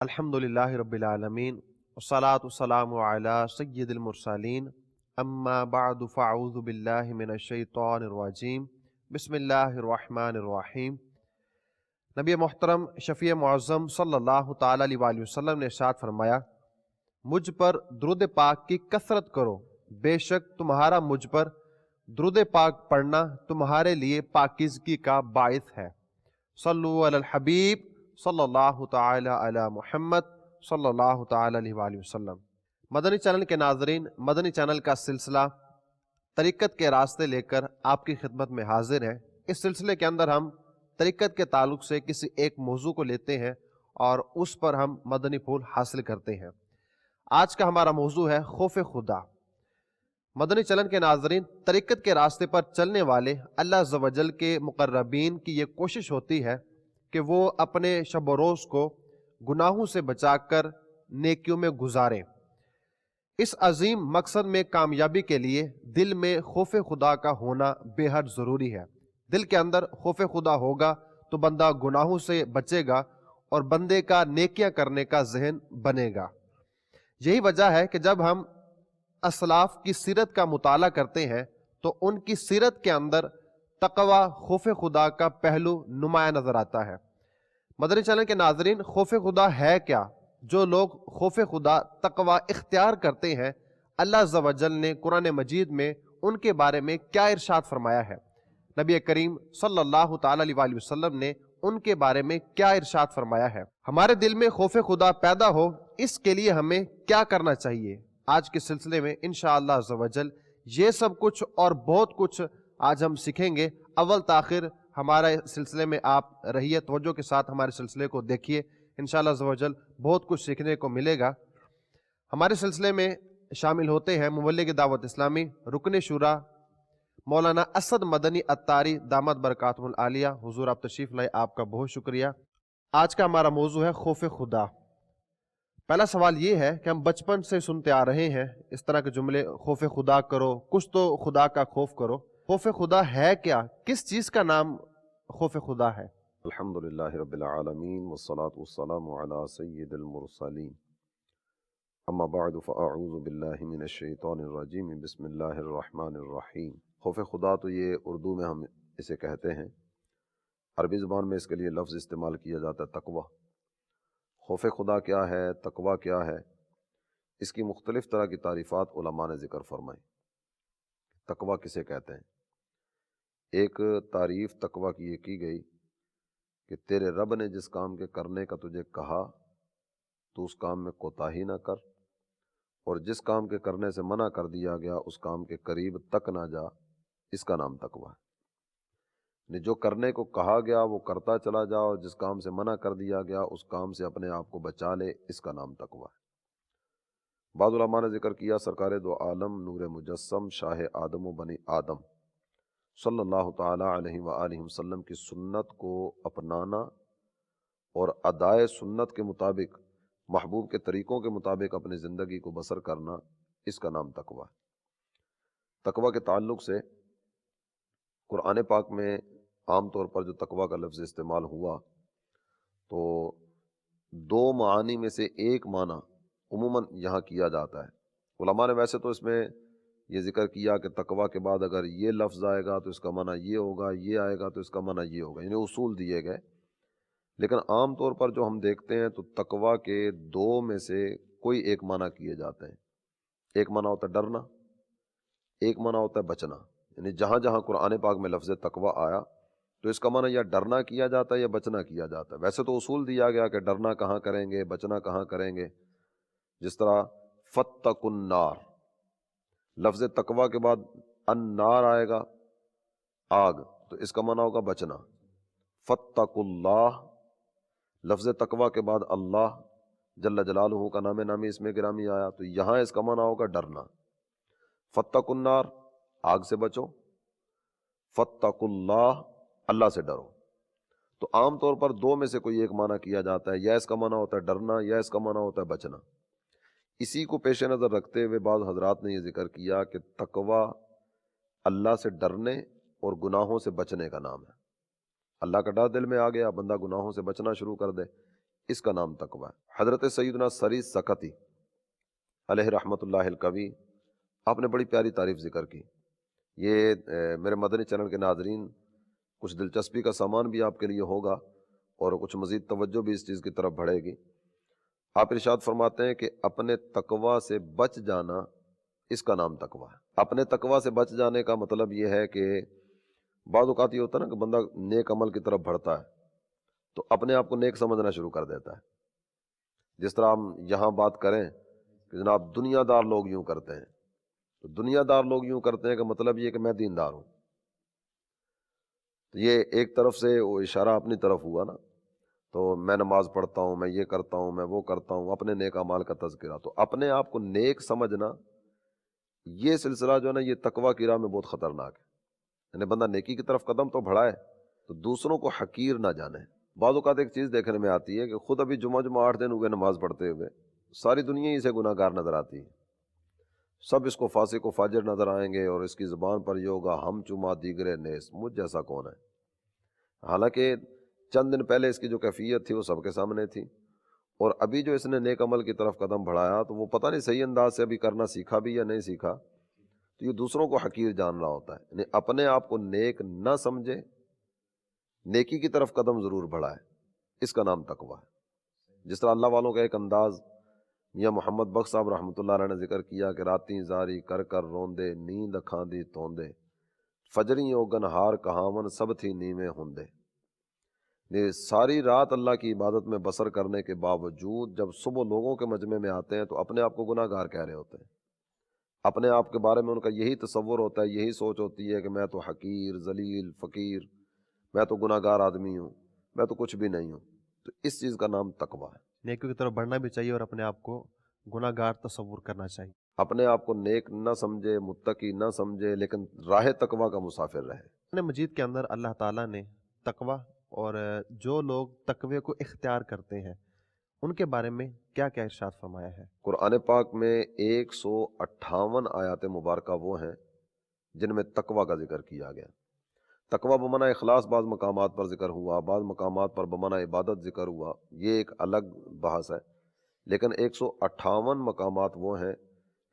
الحمدللہ رب العالمین والصلاة والسلام علی سید المرسلین اما بعد فاعوذ باللہ من الشیطان الرجیم بسم اللہ الرحمن الرحیم۔ نبی محترم شفیع معظم صلی اللہ تعالیٰ علیہ وآلہ وسلم نے ارشاد فرمایا، مجھ پر درود پاک کی کثرت کرو، بے شک تمہارا مجھ پر درود پاک پڑھنا تمہارے لیے پاکیزگی کا باعث ہے۔ صلو علی الحبیب صلی اللہ تعالی علی محمد صلی اللہ تعالی علیہ وآلہ وسلم۔ مدنی چینل کے ناظرین، مدنی چینل کا سلسلہ طریقت کے راستے لے کر آپ کی خدمت میں حاضر ہے۔ اس سلسلے کے اندر ہم طریقت کے تعلق سے کسی ایک موضوع کو لیتے ہیں اور اس پر ہم مدنی پھول حاصل کرتے ہیں۔ آج کا ہمارا موضوع ہے خوف خدا۔ مدنی چینل کے ناظرین، طریقت کے راستے پر چلنے والے اللہ عز و جل کے مقربین کی یہ کوشش ہوتی ہے کہ وہ اپنے شب و روز کو گناہوں سے بچا کر نیکیوں میں گزاریں۔ اس عظیم مقصد میں کامیابی کے لیے دل میں خوف خدا کا ہونا بے حد ضروری ہے۔ دل کے اندر خوف خدا ہوگا تو بندہ گناہوں سے بچے گا اور بندے کا نیکیاں کرنے کا ذہن بنے گا۔ یہی وجہ ہے کہ جب ہم اسلاف کی سیرت کا مطالعہ کرتے ہیں تو ان کی سیرت کے اندر تقوی خوف خدا کا پہلو نمایاں نظر آتا ہے۔ مدنی چینل کے ناظرین، خوف خدا ہے کیا؟ جو لوگ خوف خدا تقوی اختیار کرتے ہیں، اللہ عز و جل نے قرآن مجید میں ان کے بارے میں کیا ارشاد فرمایا ہے؟ نبی کریم صلی اللہ تعالی علیہ وآلہ وسلم نے ان کے بارے میں کیا ارشاد فرمایا ہے؟ ہمارے دل میں خوف خدا پیدا ہو، اس کے لیے ہمیں کیا کرنا چاہیے؟ آج کے سلسلے میں انشاءاللہ عز و جل یہ سب کچھ اور بہت کچھ آج ہم سیکھیں گے۔ اول تاخیر ہمارے سلسلے میں آپ رہیے، توجہ کے ساتھ ہمارے سلسلے کو دیکھیے، انشاءاللہ عز و جل بہت کچھ سیکھنے کو ملے گا۔ ہمارے سلسلے میں شامل ہوتے ہیں مبلغ دعوت اسلامی رکن شورا مولانا اسد مدنی اتاری دامت برکاتہم العالیہ۔ حضور آپ تشریف لائے، آپ کا بہت شکریہ۔ آج کا ہمارا موضوع ہے خوف خدا۔ پہلا سوال یہ ہے کہ ہم بچپن سے سنتے آ رہے ہیں اس طرح کے جملے، خوف خدا کرو، کچھ تو خدا کا خوف کرو۔ خوف خدا ہے کیا؟ کس چیز کا نام خوف خدا ہے؟ الحمدللہ رب العالمین والصلاة والسلام علی سید المرسلین، اما بعد فاعوذ باللہ من الشیطان الرجیم، بسم اللہ الرحمن الرحیم۔ خوف خدا تو یہ اردو میں ہم اسے کہتے ہیں، عربی زبان میں اس کے لیے لفظ استعمال کیا جاتا ہے تقوی۔ خوف خدا کیا ہے، تقوی کیا ہے، اس کی مختلف طرح کی تعریفات علماء نے ذکر فرمائی۔ تقوی کسے کہتے ہیں؟ ایک تعریف تقوی کی یہ کی گئی کہ تیرے رب نے جس کام کے کرنے کا تجھے کہا تو اس کام میں کوتاہی نہ کر، اور جس کام کے کرنے سے منع کر دیا گیا اس کام کے قریب تک نہ جا، اس کا نام تقوی ہے۔ یعنی جو کرنے کو کہا گیا وہ کرتا چلا جا، اور جس کام سے منع کر دیا گیا اس کام سے اپنے آپ کو بچا لے، اس کا نام تقوی ہے۔ بعض علماء نے ذکر کیا سرکار دو عالم نور مجسم شاہ آدم و بنی آدم صلی اللہ تعالی علیہ وآلہ وسلم کی سنت کو اپنانا اور ادائے سنت کے مطابق، محبوب کے طریقوں کے مطابق اپنی زندگی کو بسر کرنا، اس کا نام تقوی ہے۔ تقوی کے تعلق سے قرآن پاک میں عام طور پر جو تقوی کا لفظ استعمال ہوا تو دو معانی میں سے ایک معنی عموماً یہاں کیا جاتا ہے۔ علماء نے ویسے تو اس میں یہ ذکر کیا کہ تقوی کے بعد اگر یہ لفظ آئے گا تو اس کا معنی یہ ہوگا، یہ آئے گا تو اس کا معنی یہ ہوگا، یعنی اصول دیے گئے۔ لیکن عام طور پر جو ہم دیکھتے ہیں تو تقوی کے دو میں سے کوئی ایک معنی کیے جاتے ہیں۔ ایک معنی ہوتا ہے ڈرنا، ایک معنی ہوتا ہے بچنا۔ یعنی جہاں جہاں قرآن پاک میں لفظ تقوی آیا تو اس کا معنی یا ڈرنا کیا جاتا ہے یا بچنا کیا جاتا ہے۔ ویسے تو اصول دیا گیا کہ ڈرنا کہاں کریں گے، بچنا کہاں کریں گے۔ جس طرح فاتقوا النار، لفظ تقوی کے بعد النار آئے گا، آگ، تو اس کا معنی ہوگا بچنا۔ فاتقوا اللہ، لفظ تقوی کے بعد اللہ جل جلالہ کا نام نامی اس میں گرامی آیا تو یہاں اس کا معنی ہوگا ڈرنا۔ فاتقوا النار، آگ سے بچو، فاتقوا اللہ، اللہ سے ڈرو۔ تو عام طور پر دو میں سے کوئی ایک معنی کیا جاتا ہے، یا اس کا معنی ہوتا ہے ڈرنا یا اس کا معنی ہوتا ہے بچنا۔ اسی کو پیش نظر رکھتے ہوئے بعض حضرات نے یہ ذکر کیا کہ تقوی اللہ سے ڈرنے اور گناہوں سے بچنے کا نام ہے۔ اللہ کا ڈر دل میں آ گیا، بندہ گناہوں سے بچنا شروع کر دے، اس کا نام تقوی ہے۔ حضرت سیدنا سری سکتی علیہ رحمۃ اللہ القوی، آپ نے بڑی پیاری تعریف ذکر کی۔ یہ میرے مدنی چینل کے ناظرین، کچھ دلچسپی کا سامان بھی آپ کے لیے ہوگا اور کچھ مزید توجہ بھی اس چیز کی طرف بڑھے گی۔ آپ ارشاد فرماتے ہیں کہ اپنے تقوی سے بچ جانا، اس کا نام تقوی ہے۔ اپنے تقوی سے بچ جانے کا مطلب یہ ہے کہ بعض اوقات یہ ہوتا ہے نا کہ بندہ نیک عمل کی طرف بڑھتا ہے تو اپنے آپ کو نیک سمجھنا شروع کر دیتا ہے۔ جس طرح ہم یہاں بات کریں کہ جناب دنیا دار لوگ یوں کرتے ہیں، تو دنیا دار لوگ یوں کرتے ہیں کہ مطلب یہ کہ میں دیندار ہوں، تو یہ ایک طرف سے وہ اشارہ اپنی طرف ہوا نا، تو میں نماز پڑھتا ہوں، میں یہ کرتا ہوں، میں وہ کرتا ہوں، اپنے نیک اعمال کا تذکرہ۔ تو اپنے آپ کو نیک سمجھنا، یہ سلسلہ جو ہے نا، یہ تقوی کی راہ میں بہت خطرناک ہے۔ یعنی بندہ نیکی کی طرف قدم تو بڑھائے تو دوسروں کو حقیر نہ جانے۔ بعض اوقات ایک چیز دیکھنے میں آتی ہے کہ خود ابھی جمعہ 8 دن ہوئے نماز پڑھتے ہوئے، ساری دنیا ہی سے گناہ گار نظر آتی ہے، سب اس کو فاسق و فاجر نظر آئیں گے، اور اس کی زبان پر یہ ہوگا ہم چما دیگرے نیس، مجھ جیسا کون ہے۔ حالانکہ چند دن پہلے اس کی جو کیفیت تھی وہ سب کے سامنے تھی، اور ابھی جو اس نے نیک عمل کی طرف قدم بڑھایا تو وہ پتہ نہیں صحیح انداز سے ابھی کرنا سیکھا بھی یا نہیں سیکھا، تو یہ دوسروں کو حقیر جان رہا ہوتا ہے۔ یعنی اپنے آپ کو نیک نہ سمجھے، نیکی کی طرف قدم ضرور بڑھائے، اس کا نام تقوی ہے۔ جس طرح اللہ والوں کا ایک انداز میاں محمد بخش صاحب رحمۃ اللہ علیہ نے ذکر کیا کہ راتیں زاری کر کر روندے، نیند کھاندی توندے، فجری اوگن ہار کہاون سب تھی نیویں ہوندے۔ یہ ساری رات اللہ کی عبادت میں بسر کرنے کے باوجود جب صبح لوگوں کے مجمع میں آتے ہیں تو اپنے آپ کو گناہ گار کہہ رہے ہوتے ہیں۔ اپنے آپ کے بارے میں ان کا یہی تصور ہوتا ہے، یہی سوچ ہوتی ہے کہ میں تو حقیر، ذلیل، فقیر، میں تو گناہ گار آدمی ہوں، میں تو کچھ بھی نہیں ہوں۔ تو اس چیز کا نام تقوی ہے۔ نیکیوں کی طرف بڑھنا بھی چاہیے اور اپنے آپ کو گناہ گار تصور کرنا چاہیے۔ اپنے آپ کو نیک نہ سمجھے، متقی نہ سمجھے، لیکن راہ تقوی کا مسافر رہے۔ قرآن مجید کے اندر اللہ تعالیٰ نے تقوی اور جو لوگ تقوی کو اختیار کرتے ہیں ان کے بارے میں کیا کیا ارشاد فرمایا ہے؟ قرآن پاک میں 158 آیات مبارکہ وہ ہیں جن میں تقوی کا ذکر کیا گیا۔ تقوی بمعنی اخلاص بعض مقامات پر ذکر ہوا، بعض مقامات پر بمعنی عبادت ذکر ہوا، یہ ایک الگ بحث ہے، لیکن 158 مقامات وہ ہیں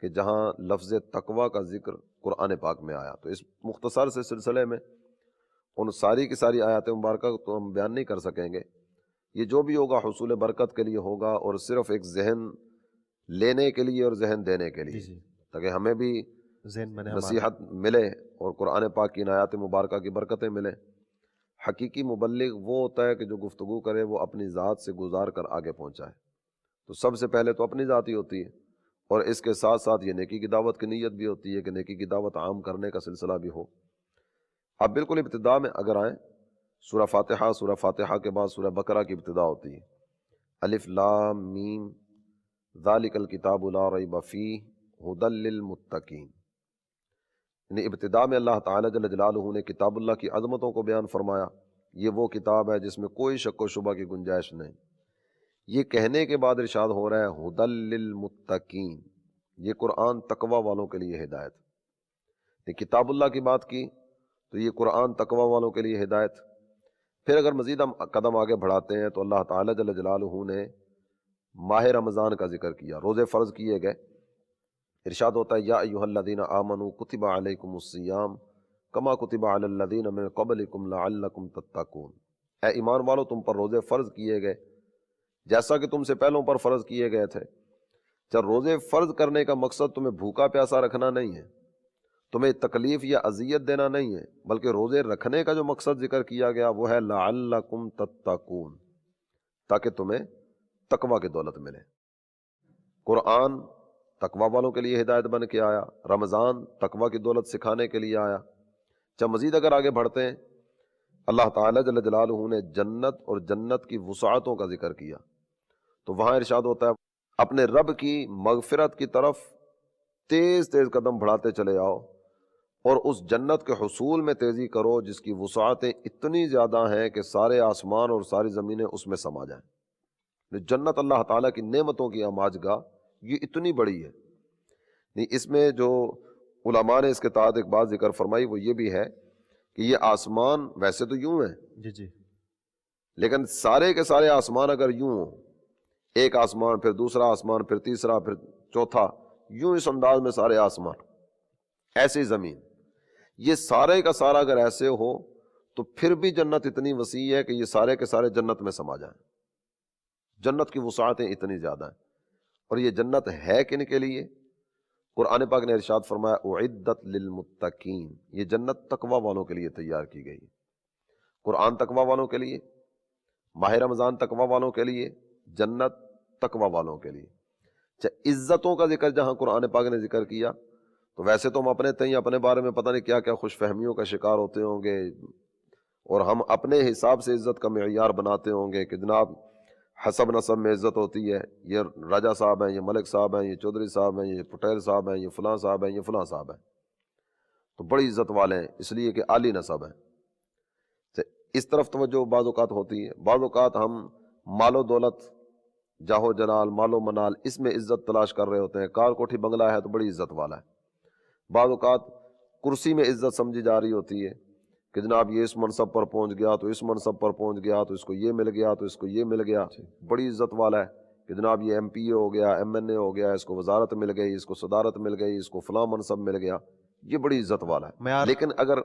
کہ جہاں لفظ تقوی کا ذکر قرآن پاک میں آیا۔ تو اس مختصر سے سلسلے میں ان ساری کی ساری آیات مبارکہ تو ہم بیان نہیں کر سکیں گے، یہ جو بھی ہوگا حصول برکت کے لیے ہوگا، اور صرف ایک ذہن لینے کے لیے اور ذہن دینے کے لیے، تاکہ ہمیں بھی ذہن بنے، نصیحت ملے اور قرآن پاک کی آیات مبارکہ کی برکتیں ملیں۔ حقیقی مبلغ وہ ہوتا ہے کہ جو گفتگو کرے وہ اپنی ذات سے گزار کر آگے پہنچائے۔ تو سب سے پہلے تو اپنی ذات ہی ہوتی ہے، اور اس کے ساتھ ساتھ یہ نیکی کی دعوت کی نیت بھی ہوتی ہے کہ نیکی کی دعوت عام کرنے کا سلسلہ بھی ہو۔ اب بالکل ابتدا میں اگر آئیں، سورہ فاتحہ کے بعد سورہ بقرہ کی ابتدا ہوتی ہے، الف لام میم ذالک الکتاب لا ریب فیہ ھدی للمتقین۔ یعنی ابتدا میں اللہ تعالیٰ جل جلالہ نے کتاب اللہ کی عظمتوں کو بیان فرمایا، یہ وہ کتاب ہے جس میں کوئی شک و شبہ کی گنجائش نہیں۔ یہ کہنے کے بعد ارشاد ہو رہا ہے ھدی للمتقین، یہ قرآن تقوی والوں کے لیے ہدایت۔ یہ کتاب اللہ کی بات کی تو یہ قرآن تقوی والوں کے لیے ہدایت۔ پھر اگر مزید ہم قدم آگے بڑھاتے ہیں تو اللہ تعالیٰ جل جلالہ نے ماہ رمضان کا ذکر کیا، روزے فرض کیے گئے۔ ارشاد ہوتا ہے یا ایھا الذین آمنوا کتب علیکم الصیام کما کتب علی الذین من قبلکم لعلکم تتقون۔ اے ایمان والو، تم پر روزے فرض کیے گئے جیسا کہ تم سے پہلوں پر فرض کیے گئے تھے۔ جب روزے فرض کرنے کا مقصد تمہیں بھوکا پیاسا رکھنا نہیں ہے، تمہیں تکلیف یا اذیت دینا نہیں ہے، بلکہ روزے رکھنے کا جو مقصد ذکر کیا گیا وہ ہے لعلکم تتقون، تاکہ تمہیں تقوی کی دولت ملے۔ قرآن تقوی والوں کے لیے ہدایت بن کے آیا، رمضان تقوی کی دولت سکھانے کے لیے آیا۔ جب مزید اگر آگے بڑھتے ہیں، اللہ تعالیٰ جل جلالہ نے جنت اور جنت کی وسعتوں کا ذکر کیا، تو وہاں ارشاد ہوتا ہے اپنے رب کی مغفرت کی طرف تیز تیز قدم بڑھاتے چلے آؤ، اور اس جنت کے حصول میں تیزی کرو جس کی وسعتیں اتنی زیادہ ہیں کہ سارے آسمان اور ساری زمینیں اس میں سما جائیں۔ جنت اللہ تعالیٰ کی نعمتوں کی آماج گاہ یہ اتنی بڑی ہے۔ اس میں جو علماء نے اس کے تحت ایک بات ذکر فرمائی وہ یہ بھی ہے کہ یہ آسمان ویسے تو یوں ہیں جی لیکن سارے کے سارے آسمان اگر یوں ہوں ایک آسمان، پھر دوسرا آسمان، پھر تیسرا، پھر چوتھا، یوں اس انداز میں سارے آسمان، ایسی زمین، یہ سارے کا سارا اگر ایسے ہو تو پھر بھی جنت اتنی وسیع ہے کہ یہ سارے کے سارے جنت میں سما جائیں. جنت کی وسعتیں اتنی زیادہ ہیں. اور یہ جنت ہے کن کے لیے؟ قرآن پاک نے ارشاد فرمایا اعدت للمتقین، یہ جنت تقوی والوں کے لیے تیار کی گئی. قرآن تقوی والوں کے لیے، ماہ رمضان تقوی والوں کے لیے، جنت تقوی والوں کے لیے. عزتوں کا ذکر جہاں قرآن پاک نے ذکر کیا تو ویسے تو ہم اپنے تئیں اپنے بارے میں پتہ نہیں کیا کیا خوش فہمیوں کا شکار ہوتے ہوں گے، اور ہم اپنے حساب سے عزت کا معیار بناتے ہوں گے کہ جناب حسب نسب میں عزت ہوتی ہے، یہ راجہ صاحب ہیں، یہ ملک صاحب ہیں، یہ چودھری صاحب ہیں، یہ پٹیل صاحب ہیں، یہ فلاں صاحب ہیں، یہ فلاں صاحب ہیں، تو بڑی عزت والے ہیں اس لیے کہ عالی نسب ہیں. اس طرف توجہ بعض اوقات ہوتی ہے. بعض اوقات ہم مال و دولت، جاہ و جلال، مال و منال، اس میں عزت تلاش کر رہے ہوتے ہیں. کار کوٹھی بنگلہ ہے تو بڑی عزت والا ہے. بعض اوقات کرسی میں عزت سمجھی جا رہی ہوتی ہے کہ جناب یہ اس منصب پر پہنچ گیا تو اس منصب پر پہنچ گیا تو اس کو یہ مل گیا تو اس کو یہ مل گیا، بڑی عزت والا ہے کہ جناب یہ ایم پی اے ہو گیا، ایم این اے ہو گیا، اس کو وزارت مل گئی، اس کو صدارت مل گئی، اس کو فلاں منصب مل گیا، یہ بڑی عزت والا ہے. معیار. لیکن اگر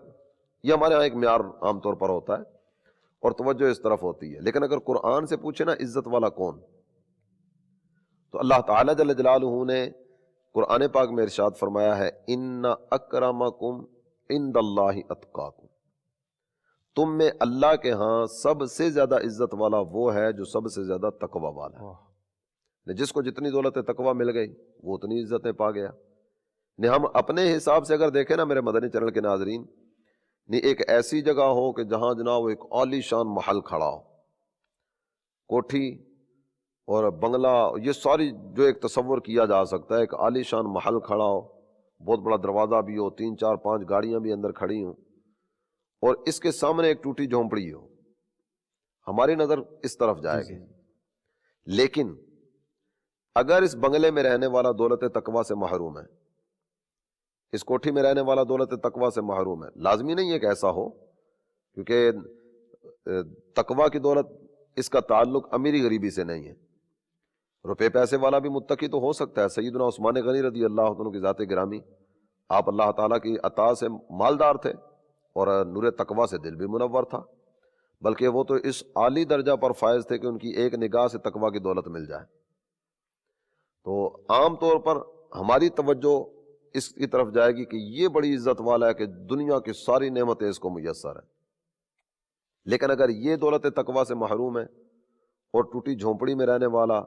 یہ ہمارے ہاں ایک معیار عام طور پر ہوتا ہے اور توجہ اس طرف ہوتی ہے، لیکن اگر قرآن سے پوچھے نا عزت والا کون، تو اللہ تعالیٰ جل جلالہ نے قرآن پاک میں ارشاد فرمایا ہے ان اکرمکم عند اللہ اتقاکم، تم میں اللہ کے ہاں سب سے زیادہ عزت والا وہ ہے جو سب سے زیادہ تقوی والا ہے. جس کو جتنی دولت تقوی مل گئی وہ اتنی عزتیں پا گیا. ہم اپنے حساب سے اگر دیکھیں نا میرے مدنی چینل کے ناظرین، ایک ایسی جگہ ہو کہ جہاں جناب ایک عالی شان محل کھڑا ہو، کوٹھی اور بنگلہ، یہ ساری جو ایک تصور کیا جا سکتا ہے، ایک عالی شان محل کھڑا ہو، بہت بڑا دروازہ بھی ہو، 3 4 5 گاڑیاں بھی اندر کھڑی ہوں، اور اس کے سامنے ایک ٹوٹی جھونپڑی ہو، ہماری نظر اس طرف جائے گی. لیکن اگر اس بنگلے میں رہنے والا دولت تقوی سے محروم ہے، اس کوٹھی میں رہنے والا دولت تقوی سے محروم ہے، لازمی نہیں ہے کہ ایسا ہو، کیونکہ تقوی کی دولت اس کا تعلق امیری غریبی سے نہیں ہے. روپے پیسے والا بھی متقی تو ہو سکتا ہے. سیدنا عثمان غنی رضی اللہ عنہ کی ذات گرامی، آپ اللہ تعالیٰ کی عطا سے مالدار تھے اور نور تقوی سے دل بھی منور تھا، بلکہ وہ تو اس عالی درجہ پر فائز تھے کہ ان کی ایک نگاہ سے تقوی کی دولت مل جائے. تو عام طور پر ہماری توجہ اس کی طرف جائے گی کہ یہ بڑی عزت والا ہے کہ دنیا کی ساری نعمتیں اس کو میسر ہیں. لیکن اگر یہ دولت تقوی سے محروم ہے اور ٹوٹی جھونپڑی میں رہنے والا،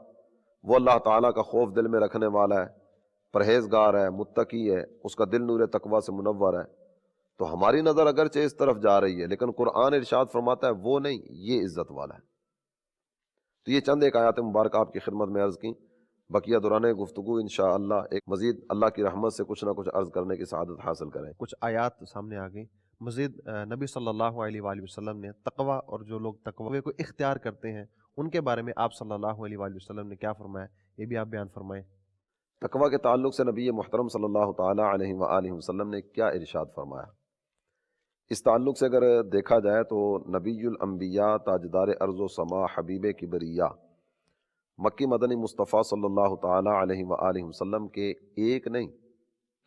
وہ اللہ تعالیٰ کا خوف دل میں رکھنے والا ہے، پرہیزگار ہے، متقی ہے، اس کا دل نور تقوی سے منور ہے، تو ہماری نظر اگرچہ اس طرف جا رہی ہے لیکن قرآن ارشاد فرماتا ہے وہ نہیں، یہ عزت والا ہے. تو یہ چند ایک آیات مبارکہ آپ کی خدمت میں عرض کی. بقیہ دوران گفتگو انشاءاللہ ایک مزید اللہ کی رحمت سے کچھ نہ کچھ عرض کرنے کی سعادت حاصل کریں. کچھ آیات سامنے آ گئی. مزید نبی صلی اللہ علیہ وآلہ وسلم نے تقوی اور جو لوگ تقوی کو اختیار کرتے ہیں ان کے بارے میں آپ صلی اللہ علیہ وآلہ وسلم نے کیا فرمایا، یہ بھی آپ بیان فرمائیں. تقوی کے تعلق سے نبی محترم صلی اللہ تعالیٰ علیہ وآلہ وسلم نے کیا ارشاد فرمایا، اس تعلق سے اگر دیکھا جائے تو نبی الانبیاء، تاجدار ارض و سما، حبیب کبریا، مکی مدنی مصطفیٰ صلی اللہ تعالیٰ علیہ وآلہ وسلم کے ایک نہیں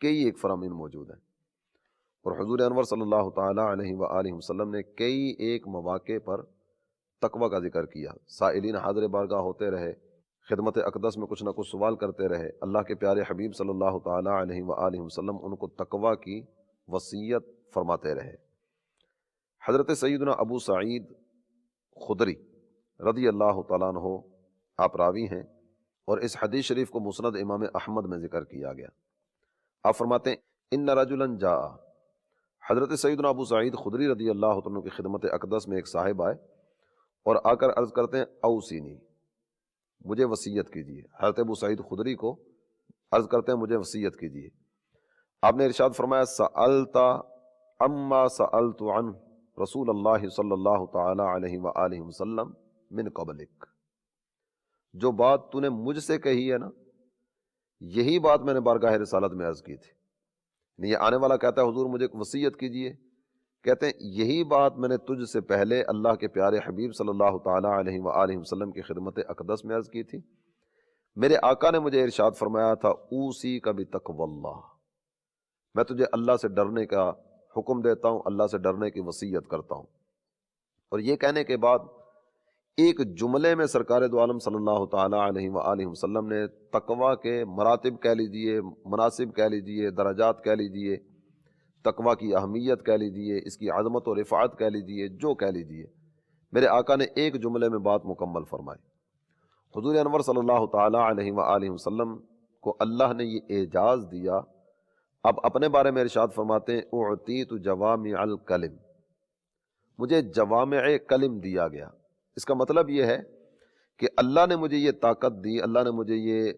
کئی ایک فرامین موجود ہیں، اور حضور انور صلی اللہ تعالیٰ علیہ وآلہ وسلم نے کئی ایک مواقع پر تقوی کا ذکر کیا. سائلین حاضر بارگاہ ہوتے رہے، خدمت اقدس میں کچھ نہ کچھ سوال کرتے رہے، اللہ کے پیارے حبیب صلی اللہ تعالیٰ علیہ وآلہ وسلم ان کو تقوی کی وصیت فرماتے رہے. حضرت سیدنا ابو سعید خدری رضی اللہ تعالیٰ عنہ آپ راوی ہیں، اور اس حدیث شریف کو مسند امام احمد میں ذکر کیا گیا. آپ فرماتے ہیں ان رجلا جاء، حضرت سیدنا ابو سعید خدری رضی اللہ عنہ کی خدمت اقدس میں ایک صاحب آئے اور آ کر عرض کرتے ہیں اوصینی، مجھے وصیت کیجیے. حضرت ابو سعید خدری کو عرض کرتے ہیں مجھے وصیت کیجیے. آپ نے ارشاد فرمایا سألت اما سألت عنہ رسول اللہ صلی اللہ تعالی علیہ وآلہ وسلم من قبلک، جو بات تو نے مجھ سے کہی ہے نا، یہی بات میں نے بارگاہ رسالت میں عرض کی تھی. یہ آنے والا کہتا ہے حضور مجھے وصیت کیجیے، کہتے ہیں یہی بات میں نے تجھ سے پہلے اللہ کے پیارے حبیب صلی اللہ تعالیٰ علیہ وآلہ وسلم کی خدمت اقدس میں عرض کی تھی، میرے آقا نے مجھے ارشاد فرمایا تھا اوسی کا بتقوی اللہ، میں تجھے اللہ سے ڈرنے کا حکم دیتا ہوں، اللہ سے ڈرنے کی وصیت کرتا ہوں۔ اور یہ کہنے کے بعد ایک جملے میں سرکار دو عالم صلی اللہ تعالی علیہ وآلہ وسلم نے تقوی کے مراتب کہہ لیجئے، مناسب کہہ لیجئے، درجات کہہ لیجئے، تقوی کی اہمیت کہہ لیجئے، اس کی عظمت و رفعت کہہ لیجئے، جو کہہ لیجئے، میرے آقا نے ایک جملے میں بات مکمل فرمائی۔ حضور انور صلی اللہ تعالی علیہ وآلہ وسلم کو اللہ نے یہ اعجاز دیا۔ اب اپنے بارے میں ارشاد فرماتے ہیں اعطیت جوامع الکلم، مجھے جوامع کلم دیا گیا۔ اس کا مطلب یہ ہے کہ اللہ نے مجھے یہ طاقت دی، اللہ نے مجھے یہ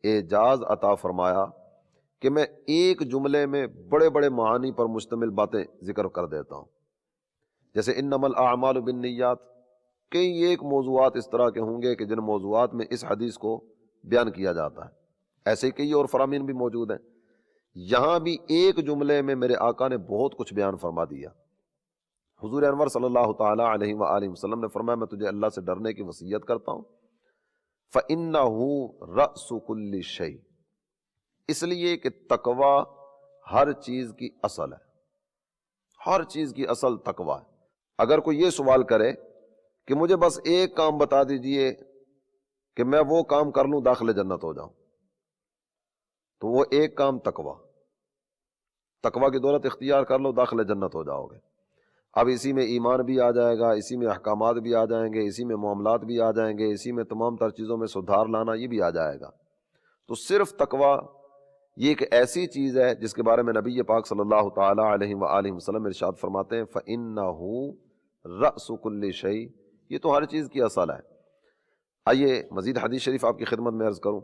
اعجاز عطا فرمایا کہ میں ایک جملے میں بڑے بڑے معانی پر مشتمل باتیں ذکر کر دیتا ہوں۔ جیسے انما الاعمال بالنیات، کئی ایک موضوعات اس طرح کے ہوں گے کہ جن موضوعات میں اس حدیث کو بیان کیا جاتا ہے، ایسے کئی اور فرامین بھی موجود ہیں۔ یہاں بھی ایک جملے میں میرے آقا نے بہت کچھ بیان فرما دیا۔ حضور انور صلی اللہ تعالی علیہ وآلہ وسلم نے فرمایا میں تجھے اللہ سے ڈرنے کی وصیت کرتا ہوں، فَإِنَّهُ رَأْسُ كُلِّ شَيْءٍ، اس لیے کہ تقوی ہر چیز کی اصل ہے، ہر چیز کی اصل تقوی ہے۔ اگر کوئی یہ سوال کرے کہ مجھے بس ایک کام بتا دیجئے کہ میں وہ کام کر لوں داخل جنت ہو جاؤں، تو وہ ایک کام تقوی کی دولت اختیار کر لو، داخل جنت ہو جاؤ گے۔ اب اسی میں ایمان بھی آ جائے گا، اسی میں احکامات بھی آ جائیں گے، اسی میں معاملات بھی آ جائیں گے، اسی میں تمام تر چیزوں میں سدھار لانا یہ بھی آ جائے گا۔ تو صرف تقوی یہ ایک ایسی چیز ہے جس کے بارے میں نبی پاک صلی اللہ تعالی علیہ وآلہ وسلم ارشاد فرماتے ہیں فَإِنَّهُ رَأْسُ كُلِّ شَيْءٍ، یہ تو ہر چیز کی اصل ہے۔ آئیے مزید حدیث شریف آپ کی خدمت میں عرض کروں۔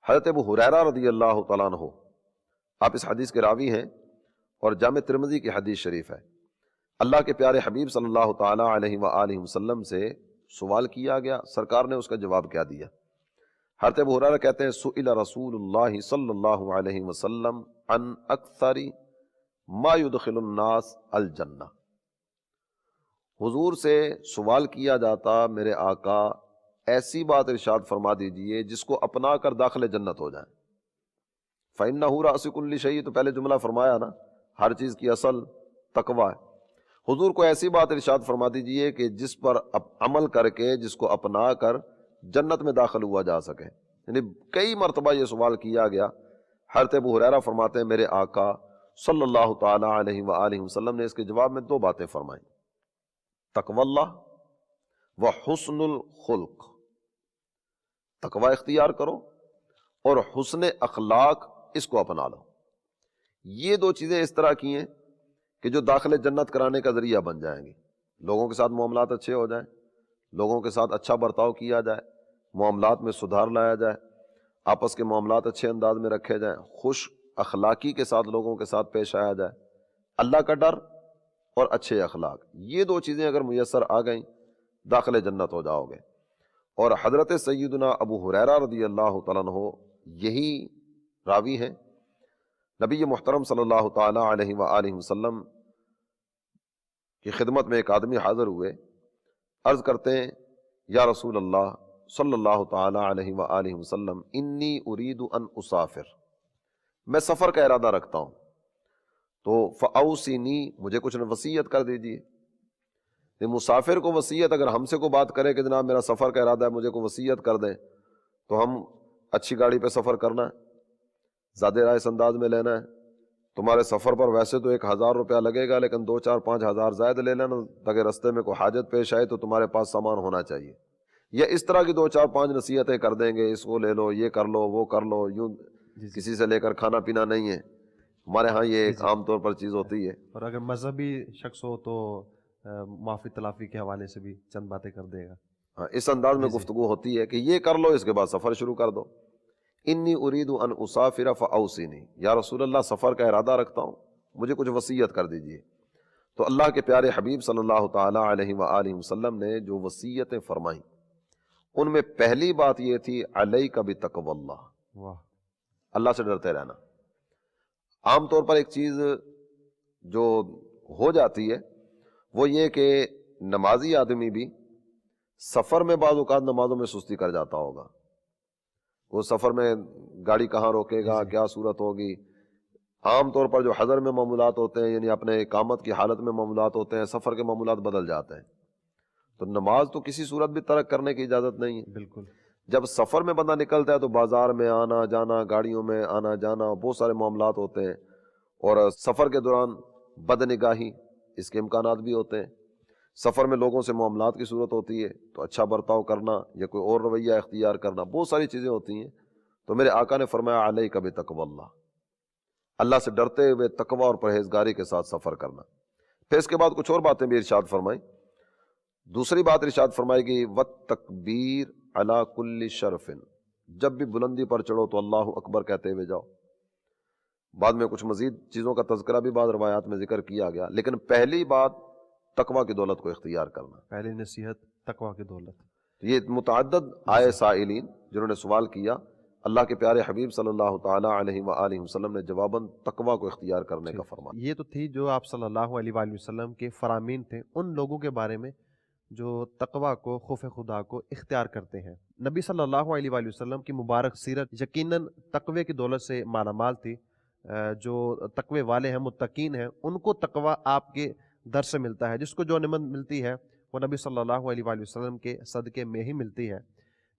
حضرت ابو ہریرہ رضی اللہ تعالیٰ عنہ، آپ اس حدیث کے راوی ہیں اور جامع ترمذی کی حدیث شریف ہے۔ اللہ کے پیارے حبیب صلی اللہ تعالی علیہ وآلہ وسلم سے سوال کیا گیا، سرکار نے اس کا جواب کیا دیا۔ حضرت ابو ہریرہ کہتے ہیں سئل رسول اللہ صلی اللہ علیہ وسلم عن اکثر ما يدخل الناس الجنہ، حضور سے سوال کیا جاتا میرے آقا ایسی بات ارشاد فرما دیجئے جس کو اپنا کر داخل جنت ہو جائیں۔ فَإِنَّهُ رَأْسُ كُلِّ شَيْءٍ، تو پہلے جملہ فرمایا نا، ہر چیز کی اصل تقوی ہے۔ حضور کو ایسی بات ارشاد فرما دیجئے کہ جس پر عمل کر کے، جس کو اپنا کر جنت میں داخل ہوا جا سکے۔ یعنی کئی مرتبہ یہ سوال کیا گیا۔ حضرت ابو ہریرہ فرماتے ہیں میرے آقا صلی اللہ تعالی علیہ وآلہ وسلم نے اس کے جواب میں دو باتیں فرمائیں، تقوی اللہ و حسن الخلق، تقوی اختیار کرو اور حسن اخلاق اس کو اپنا لو۔ یہ دو چیزیں اس طرح کی ہیں کہ جو داخل جنت کرانے کا ذریعہ بن جائیں گی۔ لوگوں کے ساتھ معاملات اچھے ہو جائیں، لوگوں کے ساتھ اچھا برتاؤ کیا جائے، معاملات میں سدھار لایا جائے، آپس کے معاملات اچھے انداز میں رکھے جائیں، خوش اخلاقی کے ساتھ لوگوں کے ساتھ پیش آیا جائے، اللہ کا ڈر اور اچھے اخلاق، یہ دو چیزیں اگر میسر آ گئیں داخل جنت ہو جاؤ گے۔ اور حضرت سیدنا ابو ہریرہ رضی اللہ تعالیٰ عنہ یہی راوی ہیں۔ نبی محترم صلی اللہ تعالی علیہ وآلہ وسلم کی خدمت میں ایک آدمی حاضر ہوئے، عرض کرتے ہیں یا رسول اللہ صلی اللہ تعالی علیہ وآلہ وسلم انی ارید ان اسافر، میں سفر کا ارادہ رکھتا ہوں، تو فاوصنی، مجھے کچھ وصیت کر دیجیے۔ مسافر کو وصیت اگر ہم سے کو بات کرے کہ جناب میرا سفر کا ارادہ ہے مجھے کو وصیت کر دیں، تو ہم اچھی گاڑی پہ سفر کرنا ہے، زیادہ رائے انداز میں لینا ہے، تمہارے سفر پر ویسے تو 1000 روپیہ لگے گا لیکن 2 4 5 ہزار زائد لے لینا تاکہ رستے میں کوئی حاجت پیش آئے تو تمہارے پاس سامان ہونا چاہیے۔ یا اس طرح کی 2 4 5 نصیحتیں کر دیں گے، اس کو لے لو، یہ کر لو، وہ کر لو، یوں کسی سے لے کر کھانا پینا نہیں ہے۔ ہمارے ہاں یہ ایک عام طور پر چیز ہوتی ہے۔ اور اگر مذہبی شخص ہو تو معافی تلافی کے حوالے سے بھی چند باتیں کر دے گا۔ ہاں، اس انداز میں گفتگو ہوتی ہے کہ یہ کر لو، اس کے بعد سفر شروع کر دو۔ انی ارید ان اسافر فاوصنی، یا رسول اللہ سفر کا ارادہ رکھتا ہوں، مجھے کچھ وصیت کر دیجئے۔ تو اللہ کے پیارے حبیب صلی اللہ تعالی علیہ وآلہ وسلم نے جو وصیتیں فرمائیں ان میں پہلی بات یہ تھی علیک بتقوی اللہ، واہ، اللہ سے ڈرتے رہنا۔ عام طور پر ایک چیز جو ہو جاتی ہے وہ یہ کہ نمازی آدمی بھی سفر میں بعض اوقات نمازوں میں سستی کر جاتا ہوگا، وہ سفر میں گاڑی کہاں روکے گا، کیا صورت ہوگی. عام طور پر جو حضر میں معمولات ہوتے ہیں، یعنی اپنے اقامت کی حالت میں معمولات ہوتے ہیں، سفر کے معمولات بدل جاتے ہیں. تو نماز تو کسی صورت بھی ترک کرنے کی اجازت نہیں ہے. بالکل. جب سفر میں بندہ نکلتا ہے تو بازار میں آنا جانا، گاڑیوں میں آنا جانا، بہت سارے معاملات ہوتے ہیں. اور سفر کے دوران بد نگاہی، اس کے امکانات بھی ہوتے ہیں. سفر میں لوگوں سے معاملات کی صورت ہوتی ہے تو اچھا برتاؤ کرنا یا کوئی اور رویہ اختیار کرنا، بہت ساری چیزیں ہوتی ہیں. تو میرے آقا نے فرمایا علیک بتقوی اللہ، اللہ سے ڈرتے ہوئے تقوی اور پرہیزگاری کے ساتھ سفر کرنا. پھر اس کے بعد کچھ اور باتیں بھی ارشاد فرمائی. دوسری بات ارشاد فرمائی گئی والتکبیر علی کل شرف، جب بھی بلندی پر چڑھو تو اللہ اکبر کہتے ہوئے جاؤ. بعد میں کچھ مزید چیزوں کا تذکرہ بھی بعض روایات میں ذکر کیا گیا، لیکن پہلی بات تقوی کی دولت کو اختیار کرنا. پہلی نصیحت تقوی کی دولت. یہ متعدد آئے سائلین جنہوں نے سوال کیا، اللہ کے پیارے حبیب صلی اللہ تعالی علیہ وآلہ وسلم نے جواباً تقوی کو اختیار کرنے کا فرمایا. یہ تو تھی جو آپ صلی اللہ علیہ وآلہ وسلم کے فرامین تھے ان لوگوں کے بارے میں جو تقوی کو، خوف خدا کو اختیار کرتے ہیں. نبی صلی اللہ علیہ وآلہ وسلم کی مبارک سیرت یقیناً تقوی کی دولت سے مالا مال تھی. جو تقوی والے ہیں، متقین ہیں، ان کو تقوی آپ کے در سے ملتا ہے. جس کو جو نعمت ملتی ہے وہ نبی صلی اللہ علیہ وآلہ وسلم کے صدقے میں ہی ملتی ہے.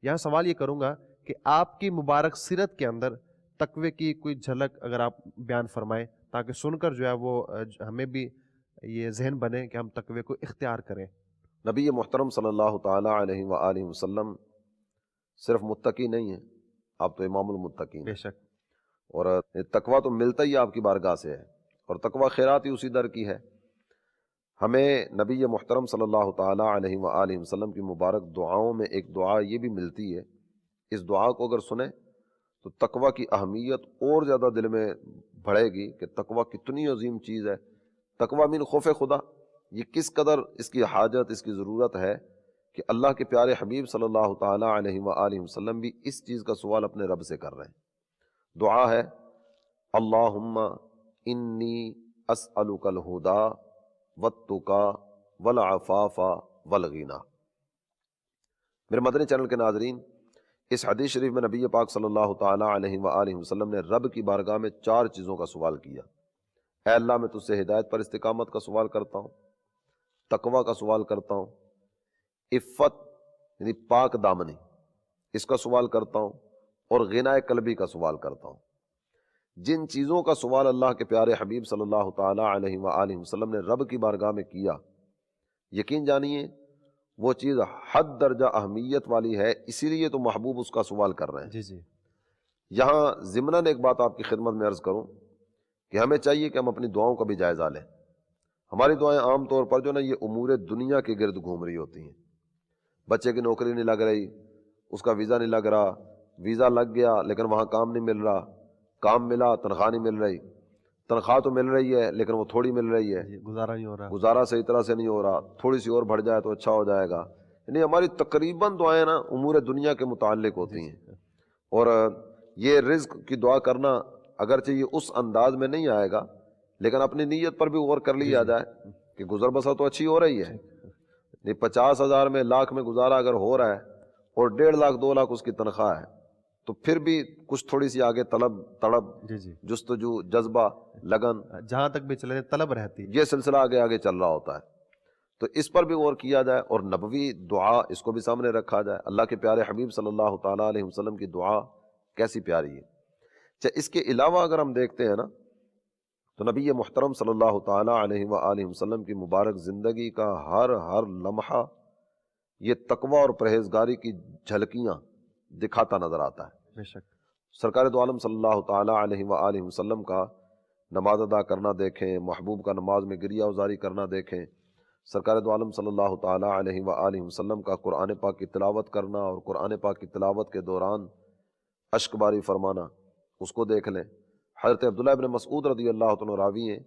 یہاں سوال یہ کروں گا کہ آپ کی مبارک سیرت کے اندر تقوی کی کوئی جھلک اگر آپ بیان فرمائیں تاکہ سن کر جو ہے وہ ہمیں بھی یہ ذہن بنے کہ ہم تقوی کو اختیار کریں. نبی محترم صلی اللہ تعالی علیہ وآلہ وسلم صرف متقی نہیں ہیں، آپ تو امام المتقین بے ہیں. شک. اور تقوی تو ملتا ہی آپ کی بارگاہ سے ہے، اور تقوی خیرات ہی اسی در کی ہے. ہمیں نبی محترم صلی اللہ تعالی علیہ وآلہ وسلم کی مبارک دعاؤں میں ایک دعا یہ بھی ملتی ہے. اس دعا کو اگر سنیں تو تقوی کی اہمیت اور زیادہ دل میں بڑھے گی کہ تقوی کتنی عظیم چیز ہے. تقوی من خوف خدا، یہ کس قدر اس کی حاجت، اس کی ضرورت ہے کہ اللہ کے پیارے حبیب صلی اللہ تعالی علیہ وآلہ وسلم بھی اس چیز کا سوال اپنے رب سے کر رہے ہیں. دعا ہے اللہم انی اسألک الہدا والتقی والعفاف والغنی. میرے مدنی چینل کے ناظرین، اس حدیث شریف میں نبی پاک صلی اللہ تعالی علیہ وآلہ وسلم نے رب کی بارگاہ میں 4 چیزوں کا سوال کیا. اے اللہ، میں تجھ سے ہدایت پر استقامت کا سوال کرتا ہوں، تقوی کا سوال کرتا ہوں، عفت یعنی پاک دامنی اس کا سوال کرتا ہوں، اور غنائے قلبی کا سوال کرتا ہوں. جن چیزوں کا سوال اللہ کے پیارے حبیب صلی اللہ تعالی علیہ وآلہ وسلم نے رب کی بارگاہ میں کیا، یقین جانیے وہ چیز حد درجہ اہمیت والی ہے، اسی لیے تو محبوب اس کا سوال کر رہے ہیں. جی جی. یہاں ضمناً ایک بات آپ کی خدمت میں عرض کروں کہ ہمیں چاہیے کہ ہم اپنی دعاؤں کا بھی جائزہ لیں. ہماری دعائیں عام طور پر جو نا یہ امور دنیا کے گرد گھوم رہی ہوتی ہیں. بچے کی نوکری نہیں لگ رہی، اس کا ویزا نہیں لگ رہا، ویزا لگ گیا لیکن وہاں کام نہیں مل رہا، کام ملا تنخواہ نہیں مل رہی، تنخواہ تو مل رہی ہے لیکن وہ تھوڑی مل رہی ہے، گزارا نہیں ہو رہا، گزارا صحیح طرح سے نہیں ہو رہا، تھوڑی سی اور بڑھ جائے تو اچھا ہو جائے گا. یعنی ہماری تقریباً دعائیں نا امور دنیا کے متعلق ہوتی ہیں. اور یہ رزق کی دعا کرنا اگرچہ یہ اس انداز میں نہیں آئے گا، لیکن اپنی نیت پر بھی غور کر لیا جائے کہ گزر بسر تو اچھی ہو رہی ہے. 50,000 میں، لاکھ میں گزارا اگر ہو رہا ہے اور 1.5 لاکھ 2 لاکھ اس کی تنخواہ ہے، تو پھر بھی کچھ تھوڑی سی آگے تڑپ جستجو، جذبہ، لگن، جہاں تک بھی چلے طلب رہتی، یہ سلسلہ آگے آگے چل رہا ہوتا ہے. تو اس پر بھی غور کیا جائے اور نبوی دعا اس کو بھی سامنے رکھا جائے. اللہ کے پیارے حبیب صلی اللہ تعالیٰ علیہ وسلم کی دعا کیسی پیاری ہے. اس کے علاوہ اگر ہم دیکھتے ہیں نا تو نبی محترم صلی اللہ تعالیٰ علیہ وآلہ وسلم کی مبارک زندگی کا ہر لمحہ یہ تقوی اور پرہیزگاری کی جھلکیاں دکھاتا نظر آتا ہے. بے شک. سرکار دو عالم صلی اللہ تعالیٰ علیہ وآلہ وسلم کا نماز ادا کرنا دیکھیں، محبوب کا نماز میں گریہ ازاری کرنا دیکھیں، سرکار دو عالم صلی اللہ تعالیٰ علیہ وآلہ وسلم کا قرآن پاک کی تلاوت کرنا اور قرآن پاک کی تلاوت کے دوران اشک باری فرمانا، اس کو دیکھ لیں. حضرت عبداللہ ابن مسعود رضی اللہ عنہ راوی ہیں،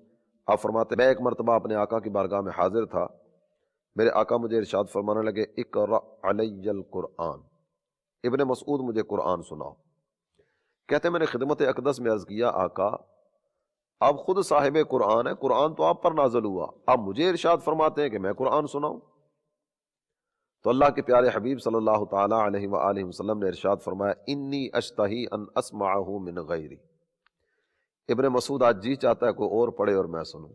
آپ فرماتے میں ایک مرتبہ اپنے آقا کی بارگاہ میں حاضر تھا، میرے آقا مجھے ارشاد فرمانے لگے اقرأ علی القرآن، ابن مسعود مجھے قرآن سناؤ. کہتے میں نے خدمت اقدس میں عرض کیا آقا آپ خود صاحب قرآن ہیں، قرآن تو آپ پر نازل ہوا، آپ مجھے ارشاد فرماتے ہیں کہ میں قرآن سناؤں. تو اللہ کے پیارے حبیب صلی اللہ تعالیٰ علیہ وآلہ وسلم نے ارشاد فرمایا انی اشتہی ان اسمعہ من غیری، ابن مسعود آج جی چاہتا ہے کوئی اور پڑھے اور میں سنوں۔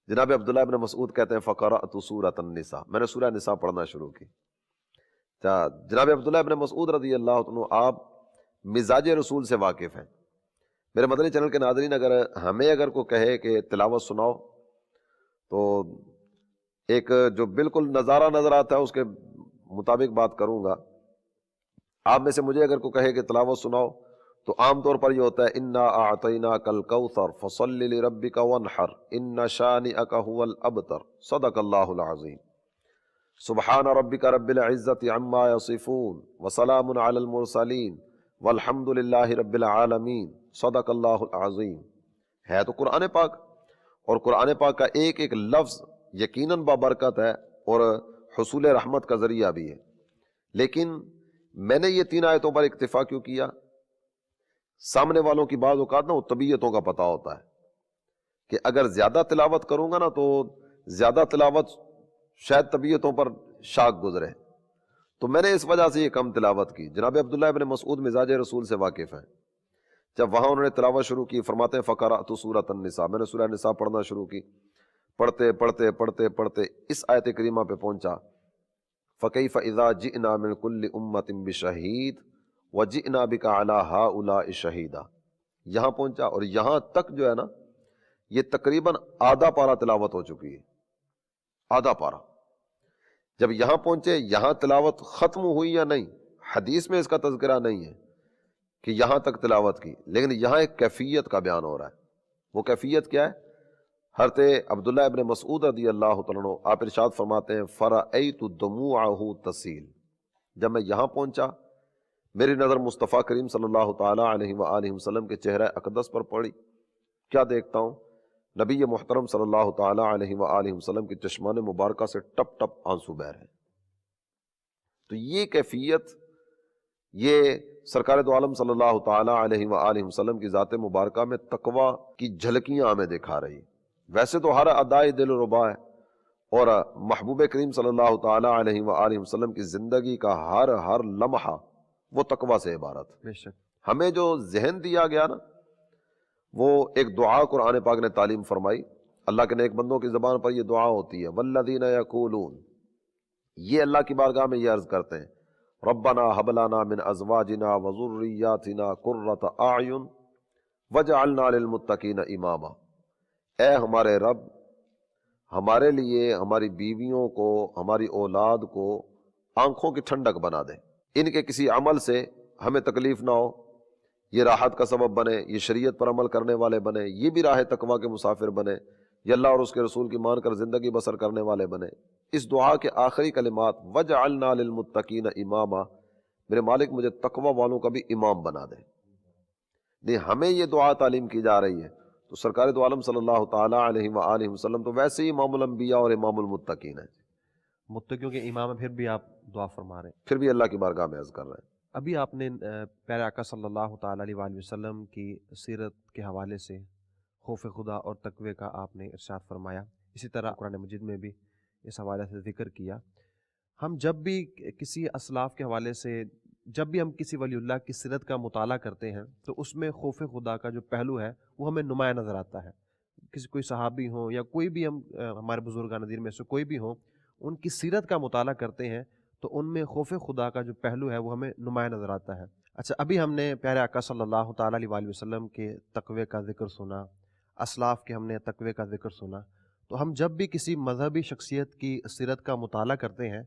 جناب عبداللہ ابن مسعود کہتے ہیں فقرأت سورۃ النساء، میں نے سورہ نساء پڑھنا شروع کی۔ جناب عبداللہ ابن مسعود رضی اللہ عنہ آپ مزاج رسول سے واقف ہیں۔ میرے مدنی چینل کے ناظرین، اگر کوئی کہے کہ تلاوت سناؤ تو ایک جو بالکل نظارہ نظر آتا ہے اس کے مطابق بات کروں گا۔ آپ میں سے مجھے اگر کوئی کہے کہ تلاوت سناؤ تو عام طور پر یہ ہوتا ہے انا اعطیناک الکوثر فصل لربک وانحر ان شانئک هو الابتر، صدق اللہ العظیم۔ سبحان ربک رب العزت عما یصفون وسلام علی المرسلین والحمد للہ رب العالمین، صدق اللہ العظیم۔ ہے تو قرآن پاک، اور قرآن پاک کا ایک ایک لفظ یقیناً بابرکت ہے اور حصول رحمت کا ذریعہ بھی ہے، لیکن میں نے یہ 3 آیتوں پر اکتفا کیوں کیا؟ سامنے والوں کی بعض اوقات وہ طبیعتوں کا پتہ ہوتا ہے کہ اگر زیادہ تلاوت کروں گا تو زیادہ تلاوت شاید طبیعتوں پر شاک گزرے، تو میں نے اس وجہ سے یہ کم تلاوت کی۔ جناب عبداللہ ابن مسعود مزاج رسول سے واقف ہیں، جب وہاں انہوں نے تلاوت شروع کی فرماتے ہیں فقرأت سورۃ النساء، میں نے سورہ نساء پڑھنا شروع کی۔ پڑھتے پڑھتے پڑھتے پڑھتے اس آیت کریمہ پہ پہنچا فَكَيْفَ إِذَا جِئْنَا مِنْ كُلِّ أُمَّةٍ بِشَهِيدٍ وَجِئْنَا بِكَ عَلَى هَؤُلَاءِ شَهِيدًا، یہاں پہنچا اور یہاں تک جو ہے نا یہ تقریباً آدھا پارہ تلاوت ہو چکی ہے، آدھا پارہ۔ جب یہاں پہنچے، یہاں تلاوت ختم ہوئی یا نہیں، حدیث میں اس کا تذکرہ نہیں ہے کہ یہاں تک تلاوت کی، لیکن یہاں ایک کیفیت کا بیان ہو رہا ہے۔ وہ کیفیت کیا ہے؟ حضرت عبداللہ ابن مسعود رضی اللہ تعالیٰ عنہ آپ ارشاد فرماتے ہیں فرأیت دموعہ تسیل، جب میں یہاں پہنچا میری نظر مصطفیٰ کریم صلی اللہ تعالیٰ علیہ وآلہ وسلم کے چہرہ اقدس پر پڑی، کیا دیکھتا ہوں؟ نبی محترم صلی اللہ تعالیٰ علیہ وآلہ وسلم کے چشمان مبارکہ سے ٹپ ٹپ آنسو بہ رہے ہیں۔ تو یہ کیفیت، یہ سرکار دو عالم صلی اللہ تعالیٰ علیہ وآلہ وسلم کی ذات مبارکہ میں تقویٰ کی جھلکیاں ہمیں دکھا رہی۔ ویسے تو ہر ادائی دل و ربا ہے، اور محبوب کریم صلی اللہ تعالیٰ علیہ وآلہ وسلم کی زندگی کا ہر لمحہ وہ تقویٰ سے عبارت۔ بے شک ہمیں جو ذہن دیا گیا نا، وہ ایک دعا قرآن پاک نے تعلیم فرمائی، اللہ کے نیک بندوں کی زبان پر یہ دعا ہوتی ہے والذین یقولون، یہ اللہ کی بارگاہ میں یہ عرض کرتے ہیں ربنا ھب لنا من ازواجنا وذریاتنا قرۃ اعین وجعلنا للمتقین اماما، اے ہمارے رب ہمارے لیے ہماری بیویوں کو، ہماری اولاد کو آنکھوں کی ٹھنڈک بنا دے، ان کے کسی عمل سے ہمیں تکلیف نہ ہو، یہ راحت کا سبب بنے، یہ شریعت پر عمل کرنے والے بنے، یہ بھی راہ تقویٰ کے مسافر بنے، یہ اللہ اور اس کے رسول کی مان کر زندگی بسر کرنے والے بنے۔ اس دعا کے آخری کلمات وجعلنا للمتقین اماما، میرے مالک مجھے تقویٰ والوں کا بھی امام بنا دے۔ نہیں، ہمیں یہ دعا تعلیم کی جا رہی ہے، تو سرکار دو عالم صلی اللہ تعالیٰ علیہ وآلہ وسلم تو ویسے ہی امام الانبیاء اور امام المتقین ہیں، متقیوں کے امام ہیں، پھر بھی آپ دعا فرما رہے ہیں۔ پھر بھی اللہ کی بارگاہ میں عرض کر رہے ہیں۔ ابھی آپ نے پیارے آقا صلی اللہ تعالیٰ علیہ وآلہ وسلم کی سیرت کے حوالے سے خوف خدا اور تقوی کا آپ نے ارشاد فرمایا، اسی طرح قرآن مجید میں بھی اس حوالے سے ذکر کیا۔ ہم جب بھی کسی اسلاف کے حوالے سے، جب بھی ہم کسی ولی اللہ کی سیرت کا مطالعہ کرتے ہیں تو اس میں خوف خدا کا جو پہلو ہے وہ ہمیں نمایاں نظر آتا ہے۔ کوئی صحابی ہوں یا کوئی بھی ہمارے بزرگان دین میں سے کوئی بھی ہوں، ان کی سیرت کا مطالعہ کرتے ہیں تو ان میں خوف خدا کا جو پہلو ہے وہ ہمیں نمایاں نظر آتا ہے۔ اچھا، ابھی ہم نے پیارے آقا صلی اللہ تعالیٰ علیہ وآلہ وسلم کے تقوی کا ذکر سنا، اسلاف کے ہم نے تقوی کا ذکر سنا، تو ہم جب بھی کسی مذہبی شخصیت کی سیرت کا مطالعہ کرتے ہیں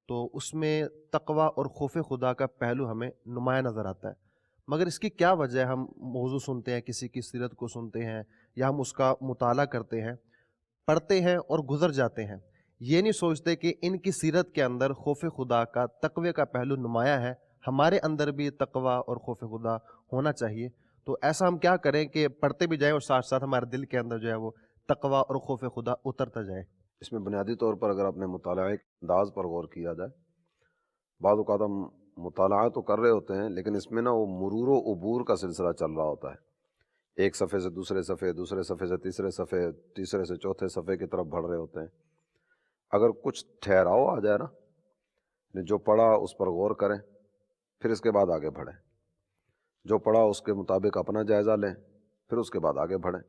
تو اس میں تقوی اور خوف خدا کا پہلو ہمیں نمایاں نظر آتا ہے۔ مگر اس کی کیا وجہ ہے؟ ہم موضوع سنتے ہیں، کسی کی سیرت کو سنتے ہیں یا ہم اس کا مطالعہ کرتے ہیں، پڑھتے ہیں اور گزر جاتے ہیں، یہ نہیں سوچتے کہ ان کی سیرت کے اندر خوف خدا کا، تقوی کا پہلو نمایاں ہے، ہمارے اندر بھی تقوی اور خوف خدا ہونا چاہیے۔ تو ایسا ہم کیا کریں کہ پڑھتے بھی جائیں اور ساتھ ساتھ ہمارے دل کے اندر جو ہے وہ تقوی اور خوف خدا اترتا جائے۔ اس میں بنیادی طور پر اگر اپنے مطالعہ کے انداز پر غور کیا جائے، بعض اوقات ہم مطالعہ تو کر رہے ہوتے ہیں لیکن اس میں نا وہ مرور و عبور کا سلسلہ چل رہا ہوتا ہے، ایک صفحے سے دوسرے صفحے، دوسرے صفحے سے تیسرے صفحے، تیسرے سے چوتھے صفحے کی طرف بڑھ رہے ہوتے ہیں۔ اگر کچھ ٹھہراؤ آ جائے نا، جو پڑھا اس پر غور کریں، پھر اس کے بعد آگے بڑھیں، جو پڑھا اس کے مطابق اپنا جائزہ لیں، پھر اس کے بعد آگے بڑھیں۔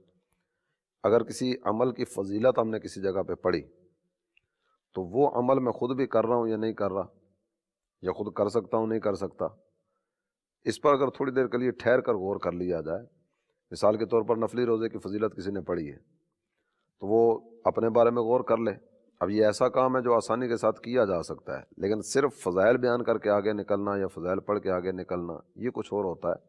اگر کسی عمل کی فضیلت ہم نے کسی جگہ پہ پڑھی تو وہ عمل میں خود بھی کر رہا ہوں یا نہیں کر رہا، یا خود کر سکتا ہوں نہیں کر سکتا، اس پر اگر تھوڑی دیر کے لیے ٹھہر کر غور کر لیا جائے۔ مثال کے طور پر نفلی روزے کی فضیلت کسی نے پڑھی ہے تو وہ اپنے بارے میں غور کر لے۔ اب یہ ایسا کام ہے جو آسانی کے ساتھ کیا جا سکتا ہے، لیکن صرف فضائل بیان کر کے آگے نکلنا یا فضائل پڑھ کے آگے نکلنا یہ کچھ اور ہوتا ہے،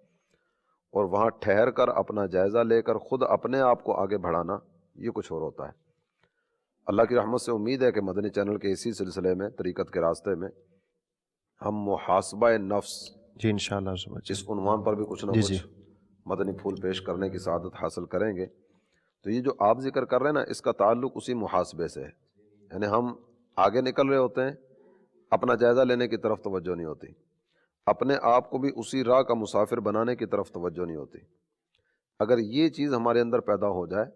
اور وہاں ٹھہر کر اپنا جائزہ لے کر خود اپنے آپ کو آگے بڑھانا یہ کچھ اور ہوتا ہے۔ اللہ کی رحمت سے امید ہے کہ مدنی چینل کے اسی سلسلے میں، طریقت کے راستے میں، ہم محاسبہ نفس جی انشاءاللہ اس عنوان پر بھی کچھ نہ جی کچھ مدنی پھول پیش کرنے کی سعادت حاصل کریں گے۔ تو یہ جو آپ ذکر کر رہے ہیں نا، اس کا تعلق اسی محاسبے سے ہے، یعنی ہم آگے نکل رہے ہوتے ہیں، اپنا جائزہ لینے کی طرف توجہ نہیں ہوتی، اپنے آپ کو بھی اسی راہ کا مسافر بنانے کی طرف توجہ نہیں ہوتی۔ اگر یہ چیز ہمارے اندر پیدا ہو جائے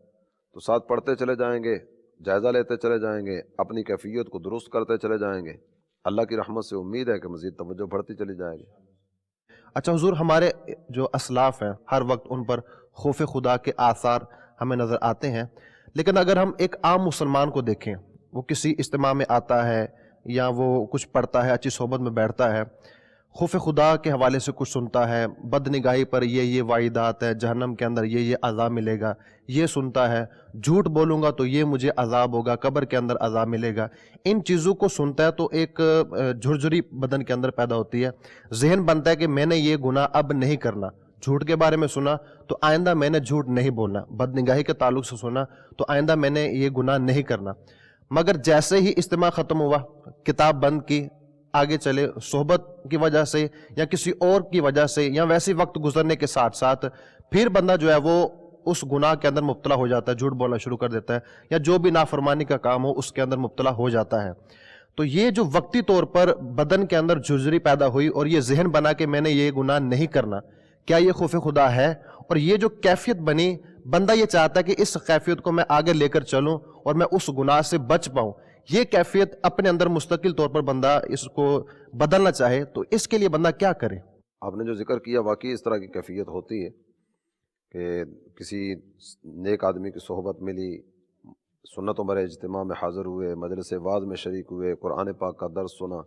تو ساتھ پڑھتے چلے جائیں گے، جائزہ لیتے چلے جائیں گے، اپنی کیفیت کو درست کرتے چلے جائیں گے، اللہ کی رحمت سے امید ہے کہ مزید توجہ بڑھتی چلی جائے گی۔ اچھا حضور، ہمارے جو اسلاف ہیں ہر وقت ان پر خوف خدا کے آثار ہمیں نظر آتے ہیں، لیکن اگر ہم ایک عام مسلمان کو دیکھیں، وہ کسی اجتماع میں آتا ہے یا وہ کچھ پڑھتا ہے، اچھی صحبت میں بیٹھتا ہے، خوف خدا کے حوالے سے کچھ سنتا ہے، بد نگاہی پر یہ وعیدات ہے، جہنم کے اندر یہ عذاب ملے گا، یہ سنتا ہے، جھوٹ بولوں گا تو یہ مجھے عذاب ہوگا، قبر کے اندر عذاب ملے گا، ان چیزوں کو سنتا ہے تو ایک جھرجھری بدن کے اندر پیدا ہوتی ہے، ذہن بنتا ہے کہ میں نے یہ گناہ اب نہیں کرنا۔ جھوٹ کے بارے میں سنا تو آئندہ میں نے جھوٹ نہیں بولنا، بد نگاہی کے تعلق سے سنا تو آئندہ میں نے یہ گناہ نہیں کرنا۔ مگر جیسے ہی اجتماع ختم ہوا، کتاب بند کی، آگے چلے، صحبت کی وجہ سے یا کسی اور کی وجہ سے یا ویسے وقت گزرنے کے ساتھ ساتھ پھر بندہ جو ہے وہ اس گناہ کے اندر مبتلا ہو جاتا ہے، جھوٹ بولنا شروع کر دیتا ہے، یا جو بھی نافرمانی کا کام ہو اس کے اندر مبتلا ہو جاتا ہے۔ تو یہ جو وقتی طور پر بدن کے اندر جھرجھری پیدا ہوئی اور یہ ذہن بنا کہ میں نے یہ گناہ نہیں کرنا، کیا یہ خوف خدا ہے؟ اور یہ جو کیفیت بنی، بندہ یہ چاہتا ہے کہ اس کیفیت کو میں آگے لے کر چلوں اور میں اس گناہ سے بچ پاؤں، یہ کیفیت اپنے اندر مستقل طور پر بندہ اس کو بدلنا چاہے تو اس کے لیے بندہ کیا کرے؟ آپ نے جو ذکر کیا واقعی اس طرح کی کیفیت ہوتی ہے کہ کسی نیک آدمی کی صحبت ملی، سنتوں بر اجتماع میں حاضر ہوئے، مجلس وعظ میں شریک ہوئے، قرآن پاک کا درس سنا،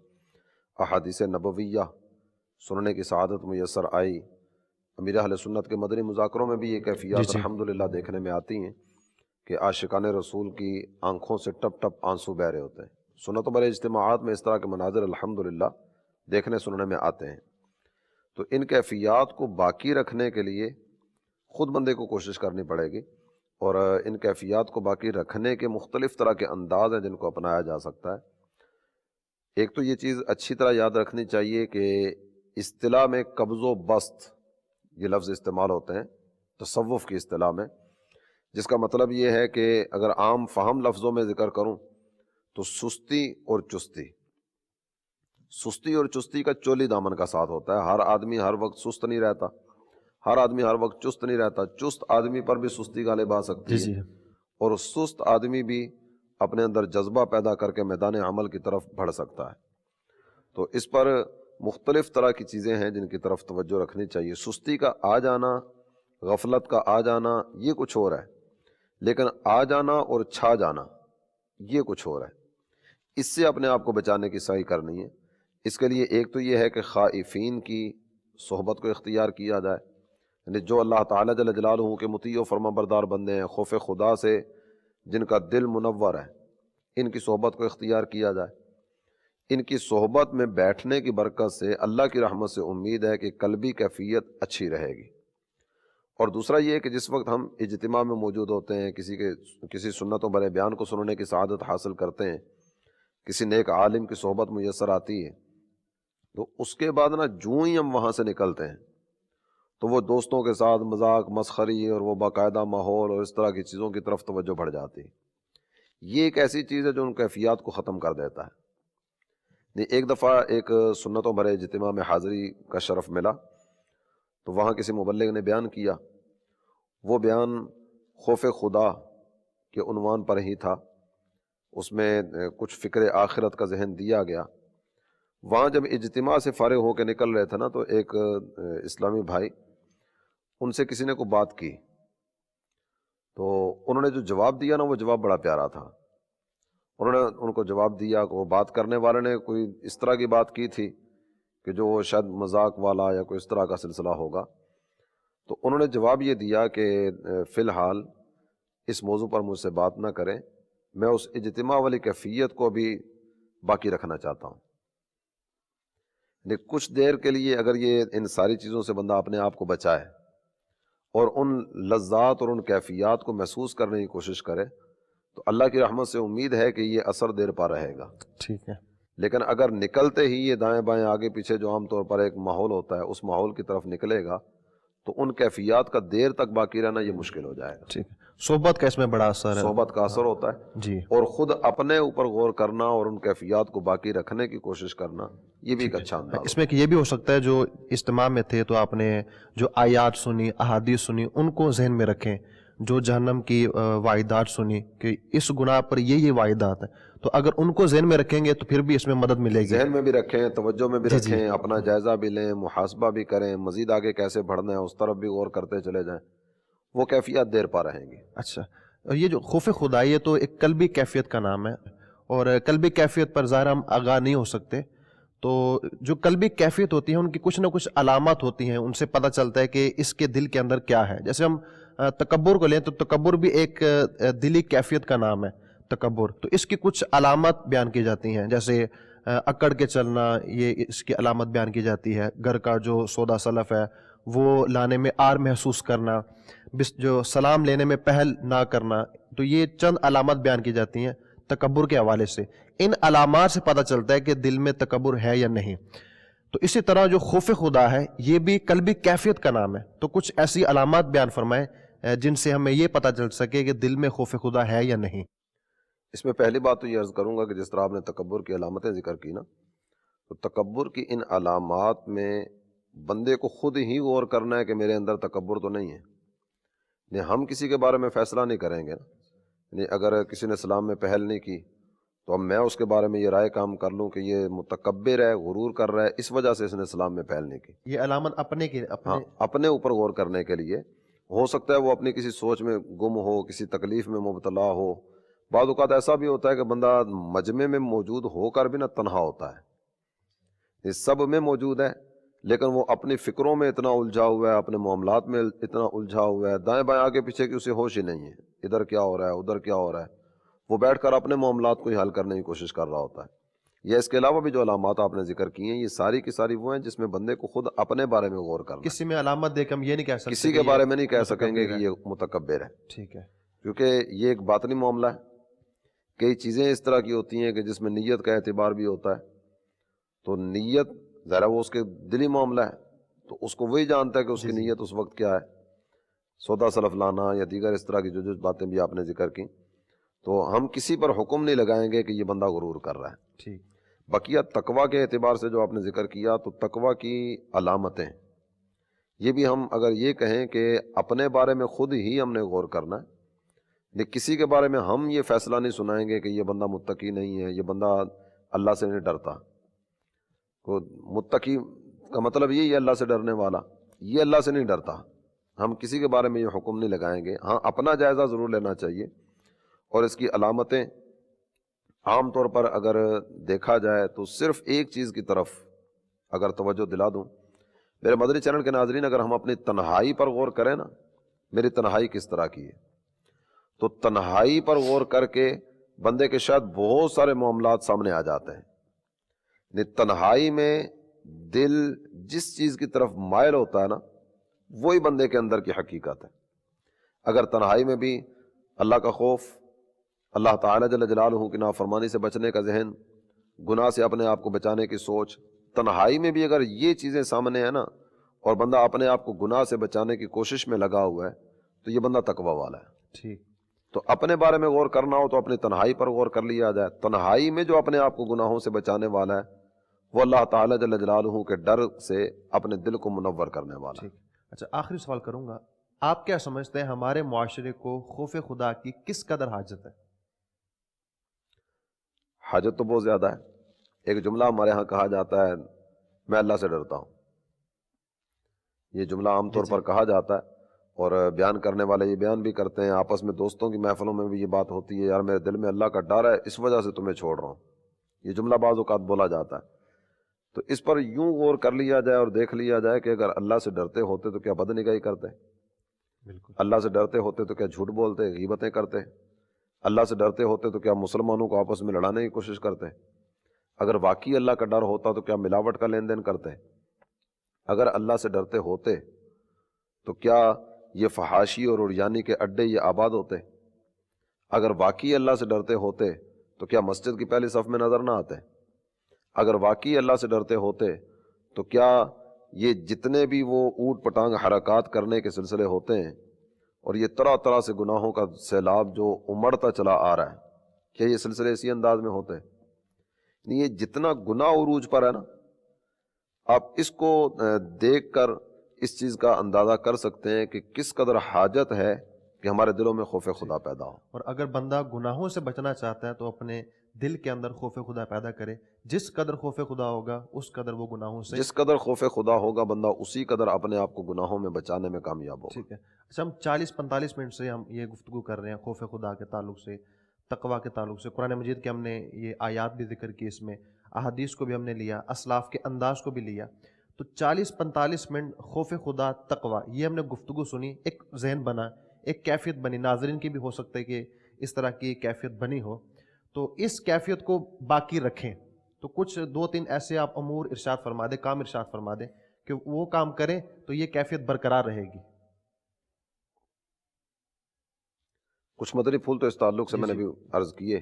احادیث نبویہ سننے کی سعادت میسر آئی۔ امیر اہل سنت کے مدنی مذاکروں میں بھی یہ کیفیات الحمدللہ دیکھنے میں آتی ہیں کہ عاشقان رسول کی آنکھوں سے ٹپ ٹپ آنسو بہ رہے ہوتے ہیں۔ سنتوں بر اجتماعات میں اس طرح کے مناظر الحمدللہ دیکھنے سننے میں آتے ہیں۔ تو ان کیفیات کو باقی رکھنے کے لیے خود بندے کو کوشش کرنی پڑے گی، اور ان کیفیات کو باقی رکھنے کے مختلف طرح کے انداز ہیں جن کو اپنایا جا سکتا ہے۔ ایک تو یہ چیز اچھی طرح یاد رکھنی چاہیے کہ اصطلاح میں قبض و بسط یہ لفظ استعمال ہوتے ہیں تصوف کی اصطلاح میں، جس کا مطلب یہ ہے کہ اگر عام فہم لفظوں میں ذکر کروں تو سستی اور چستی۔ سستی اور چستی کا چولی دامن کا ساتھ ہوتا ہے۔ ہر آدمی ہر وقت سست نہیں رہتا، ہر آدمی ہر وقت چست نہیں رہتا، چست آدمی پر بھی سستی غالب آ سکتی ہے، اور سست آدمی بھی اپنے اندر جذبہ پیدا کر کے میدان عمل کی طرف بڑھ سکتا ہے۔ تو اس پر مختلف طرح کی چیزیں ہیں جن کی طرف توجہ رکھنی چاہیے۔ سستی کا آ جانا، غفلت کا آ جانا یہ کچھ اور ہے، لیکن آ جانا اور چھا جانا یہ کچھ اور ہے۔ اس سے اپنے آپ کو بچانے کی سعی کرنی ہے۔ اس کے لیے ایک تو یہ ہے کہ خائفین کی صحبت کو اختیار کیا جائے، یعنی جو اللہ تعالیٰ جل جلالہ کے مطیع و فرما بردار بندے ہیں، خوف خدا سے جن کا دل منور ہے، ان کی صحبت کو اختیار کیا جائے۔ ان کی صحبت میں بیٹھنے کی برکت سے اللہ کی رحمت سے امید ہے کہ قلبی کیفیت اچھی رہے گی۔ اور دوسرا یہ ہے کہ جس وقت ہم اجتماع میں موجود ہوتے ہیں، کسی سنتوں برے بیان کو سننے کی سعادت حاصل کرتے ہیں، کسی نیک عالم کی صحبت میسر آتی ہے، تو اس کے بعد نا جوں ہی ہم وہاں سے نکلتے ہیں تو وہ دوستوں کے ساتھ مذاق مسخری اور وہ باقاعدہ ماحول اور اس طرح کی چیزوں کی طرف توجہ بڑھ جاتی ہے۔ یہ ایک ایسی چیز ہے جو ان کیفیات کو ختم کر دیتا ہے۔ ایک دفعہ ایک سنتوں بھرے اجتماع میں حاضری کا شرف ملا، تو وہاں کسی مبلغ نے بیان کیا، وہ بیان خوف خدا کے عنوان پر ہی تھا۔ اس میں کچھ فکر آخرت کا ذہن دیا گیا. وہاں جب اجتماع سے فارغ ہو کے نکل رہے تھے نا، تو ایک اسلامی بھائی، ان سے کسی نے کوئی بات کی، تو انہوں نے جو جواب دیا نا، وہ جواب بڑا پیارا تھا. انہوں نے ان کو جواب دیا کہ وہ بات کرنے والے نے کوئی اس طرح کی بات کی تھی کہ جو شاید مذاق والا یا کوئی اس طرح کا سلسلہ ہوگا. تو انہوں نے جواب یہ دیا کہ فی الحال اس موضوع پر مجھ سے بات نہ کریں، میں اس اجتماع والی کیفیت کو بھی باقی رکھنا چاہتا ہوں. یعنی کچھ دیر کے لیے اگر یہ ان ساری چیزوں سے بندہ اپنے آپ کو بچائے اور ان لذات اور ان کیفیات کو محسوس کرنے کی کوشش کرے، تو اللہ کی رحمت سے امید ہے کہ یہ اثر دیر پا رہے گا. ٹھیک ہے. لیکن اگر نکلتے ہی یہ دائیں بائیں آگے پیچھے جو عام طور پر ایک ماحول ہوتا ہے، اس ماحول کی طرف نکلے گا، تو ان کیفیات کا دیر تک باقی رہنا یہ مشکل ہو جائے گا. ٹھیک ہے. صحبت کا اس میں بڑا اثر ہے. صحبت کا اثر ہوتا ہے جی. اور خود اپنے اوپر غور کرنا اور ان کیفیات کو باقی رکھنے کی کوشش کرنا، یہ بھی ایک اچھا انداز. اس میں کہ یہ بھی ہو سکتا ہے جو اجتماع میں تھے تو آپ نے جو آیات سنی، احادیث سنی، ان کو ذہن میں رکھیں. جو جہنم کی واعدات سنی کہ اس گناہ پر یہ واعدات ہیں، تو اگر ان کو ذہن میں رکھیں گے تو پھر بھی اس میں مدد ملے گی. ذہن میں بھی رکھیں، توجہ میں بھی رکھیں، اپنا جائزہ بھی لیں، محاسبہ بھی کریں، مزید آگے کیسے بڑھنا ہے اس طرف بھی غور کرتے چلے جائیں، وہ کیفیت دیر پا رہیں گی. اچھا، یہ جو خوف خدا یہ تو ایک قلبی کیفیت کا نام ہے، اور قلبی کیفیت پر ظاہر ہم آگاہ نہیں ہو سکتے. تو جو قلبی کیفیت ہوتی ہے ان کی کچھ نہ کچھ علامات ہوتی ہیں، ان سے پتہ چلتا ہے کہ اس کے دل کے اندر کیا ہے. جیسے ہم تکبر کو لیں تو تکبر بھی ایک دلی کیفیت کا نام ہے. تکبر تو اس کی کچھ علامات بیان کی جاتی ہیں، جیسے اکڑ کے چلنا، یہ اس کی علامت بیان کی جاتی ہے. گھر کا جو سودا سلف ہے وہ لانے میں آر محسوس کرنا، جو سلام لینے میں پہل نہ کرنا، تو یہ چند علامات بیان کی جاتی ہیں تکبر کے حوالے سے. ان علامات سے پتہ چلتا ہے کہ دل میں تکبر ہے یا نہیں. تو اسی طرح جو خوف خدا ہے یہ بھی قلبی کیفیت کا نام ہے. تو کچھ ایسی علامات بیان فرمائیں جن سے ہمیں یہ پتہ چل سکے کہ دل میں خوف خدا ہے یا نہیں. اس میں پہلی بات تو یہ عرض کروں گا کہ جس طرح آپ نے تکبر کی علامتیں ذکر کی نا، تو تکبر کی ان علامات میں بندے کو خود ہی غور کرنا ہے کہ میرے اندر تکبر تو نہیں ہے. یعنی ہم کسی کے بارے میں فیصلہ نہیں کریں گے نا. یعنی اگر کسی نے اسلام میں پہل نہیں کی تو اب میں اس کے بارے میں یہ رائے کام کر لوں کہ یہ متکبر ہے، غرور کر رہا ہے، اس وجہ سے اس نے اسلام میں پہل نہیں کی. یہ علامت اپنے اوپر غور کرنے کے لیے ہو سکتا ہے وہ اپنی کسی سوچ میں گم ہو، کسی تکلیف میں مبتلا ہو. بعض اوقات ایسا بھی ہوتا ہے کہ بندہ مجمع میں موجود ہو کر بھی نہ تنہا ہوتا ہے. یہ سب میں موجود ہے لیکن وہ اپنی فکروں میں اتنا الجھا ہوا ہے، اپنے معاملات میں اتنا الجھا ہوا ہے، دائیں بائیں آگے پیچھے کی اسے ہوش ہی نہیں ہے، ادھر کیا ہو رہا ہے ادھر کیا ہو رہا ہے. وہ بیٹھ کر اپنے معاملات کو ہی حل کرنے کی کوشش کر رہا ہوتا ہے. یا اس کے علاوہ بھی جو علامات آپ نے ذکر کی ہیں، یہ ساری کی ساری وہ ہیں جس میں بندے کو خود اپنے بارے میں غور کرنا. کسی میں علامت دے کے ہم یہ نہیں کہہ سکتے، کسی کے بارے میں نہیں کہہ سکیں گے کہ یہ متکبر ہے. ٹھیک ہے. کیونکہ یہ ایک باطنی معاملہ ہے. کئی چیزیں اس طرح کی ہوتی ہیں کہ جس میں نیت کا اعتبار بھی ہوتا ہے. تو نیت ذرا وہ اس کے دلی معاملہ ہے، تو اس کو وہی جانتا ہے کہ اس کی نیت اس وقت کیا ہے. سودا سلف لانا یا دیگر اس طرح کی جو باتیں بھی آپ نے ذکر کی، تو ہم کسی پر حکم نہیں لگائیں گے کہ یہ بندہ غرور کر رہا ہے. ٹھیک. بقیہ تقویٰ کے اعتبار سے جو آپ نے ذکر کیا، تو تقویٰ کی علامتیں یہ بھی ہم اگر یہ کہیں کہ اپنے بارے میں خود ہی ہم نے غور کرنا ہے. لیکن کسی کے بارے میں ہم یہ فیصلہ نہیں سنائیں گے کہ یہ بندہ متقی نہیں ہے، یہ بندہ اللہ سے نہیں ڈرتا. متقی کا مطلب یہی ہے اللہ سے ڈرنے والا، یہ اللہ سے نہیں ڈرتا. ہم کسی کے بارے میں یہ حکم نہیں لگائیں گے. ہاں، اپنا جائزہ ضرور لینا چاہیے. اور اس کی علامتیں عام طور پر اگر دیکھا جائے تو صرف ایک چیز کی طرف اگر توجہ دلا دوں، میرے مدنی چینل کے ناظرین، اگر ہم اپنی تنہائی پر غور کریں نا، میری تنہائی کس طرح کی ہے، تو تنہائی پر غور کر کے بندے کے شاید بہت سارے معاملات سامنے آ جاتے ہیں. تنہائی میں دل جس چیز کی طرف مائل ہوتا ہے نا، وہی بندے کے اندر کی حقیقت ہے. اگر تنہائی میں بھی اللہ کا خوف، اللہ تعالیٰ جل جلالہ کی نافرمانی سے بچنے کا ذہن، گناہ سے اپنے آپ کو بچانے کی سوچ، تنہائی میں بھی اگر یہ چیزیں سامنے ہیں نا، اور بندہ اپنے آپ کو گناہ سے بچانے کی کوشش میں لگا ہوا ہے، تو یہ بندہ تقویٰ والا ہے. ٹھیک. تو اپنے بارے میں غور کرنا ہو تو اپنی تنہائی پر غور کر لیا جائے. تنہائی میں جو اپنے آپ کو گناہوں سے بچانے والا ہے، وہ اللہ تعالیٰ جل جلالہ کے ڈر سے اپنے دل کو منور کرنے والا ہے. اچھا، آخری سوال کروں گا. آپ کیا سمجھتے ہیں ہمارے معاشرے کو خوف خدا کی کس قدر حاجت ہے؟ حاجت تو بہت زیادہ ہے۔ ایک جملہ ہمارے ہاں کہا جاتا ہے میں اللہ سے ڈرتا ہوں، یہ جملہ عام طور پر کہا جاتا ہے اور بیان کرنے والے یہ بیان بھی کرتے ہیں، آپس میں دوستوں کی محفلوں میں بھی یہ بات ہوتی ہے، یار میرے دل میں اللہ کا ڈر ہے اس وجہ سے تمہیں چھوڑ رہا ہوں، یہ جملہ بعض اوقات بولا جاتا ہے۔ تو اس پر یوں غور کر لیا جائے اور دیکھ لیا جائے کہ اگر اللہ سے ڈرتے ہوتے تو کیا بدنگاہی کرتے؟ بالکل۔ اللہ سے ڈرتے ہوتے تو کیا جھوٹ بولتے، غیبتیں کرتے؟ اللہ سے ڈرتے ہوتے تو کیا مسلمانوں کو آپس میں لڑانے کی کوشش کرتے؟ اگر واقعی اللہ کا ڈر ہوتا تو کیا ملاوٹ کا لین دین کرتے؟ اگر اللہ سے ڈرتے ہوتے تو کیا یہ فحاشی اور عریانی کے اڈے یہ آباد ہوتے؟ اگر واقعی اللہ سے ڈرتے ہوتے تو کیا مسجد کی پہلی صف میں نظر نہ آتے؟ اگر واقعی اللہ سے ڈرتے ہوتے تو کیا یہ جتنے بھی وہ اوٹ پٹانگ حرکات کرنے کے سلسلے ہوتے ہیں اور یہ طرح طرح سے گناہوں کا سیلاب جو امڑتا چلا آ رہا ہے، کیا یہ سلسلے اسی انداز میں ہوتے؟ یعنی یہ جتنا گناہ عروج پر ہے نا، آپ اس کو دیکھ کر اس چیز کا اندازہ کر سکتے ہیں کہ کس قدر حاجت ہے کہ ہمارے دلوں میں خوف خدا پیدا ہو۔ اور اگر بندہ گناہوں سے بچنا چاہتا ہے تو اپنے دل کے اندر خوف خدا پیدا کرے، جس قدر خوف خدا ہوگا اس قدر وہ گناہوں سے، جس قدر خوف خدا ہوگا بندہ اسی قدر اپنے آپ کو گناہوں میں بچانے میں کامیاب ہوگا۔ ٹھیک ہے۔ اچھا، ہم 40-45 منٹ سے ہم یہ گفتگو کر رہے ہیں خوف خدا کے تعلق سے، تقوی کے تعلق سے، قرآن مجید کے ہم نے یہ آیات بھی ذکر کی، اس میں احادیث کو بھی ہم نے لیا، اسلاف کے انداز کو بھی لیا، تو 40-45 منٹ خوف خدا، تقوی، یہ ہم نے گفتگو سنی، ایک ذہن بنا، ایک کیفیت بنی، ناظرین کی بھی ہو سکتا ہے کہ اس طرح کی کیفیت بنی ہو، تو اس کیفیت کو باقی رکھیں۔ تو کچھ 2-3 ایسے آپ امور ارشاد فرما دیں، کام ارشاد فرما دیں کہ وہ کام کریں تو یہ کیفیت برقرار رہے گی۔ کچھ مدنی پھول تو اس تعلق سے میں نے بھی عرض کیے،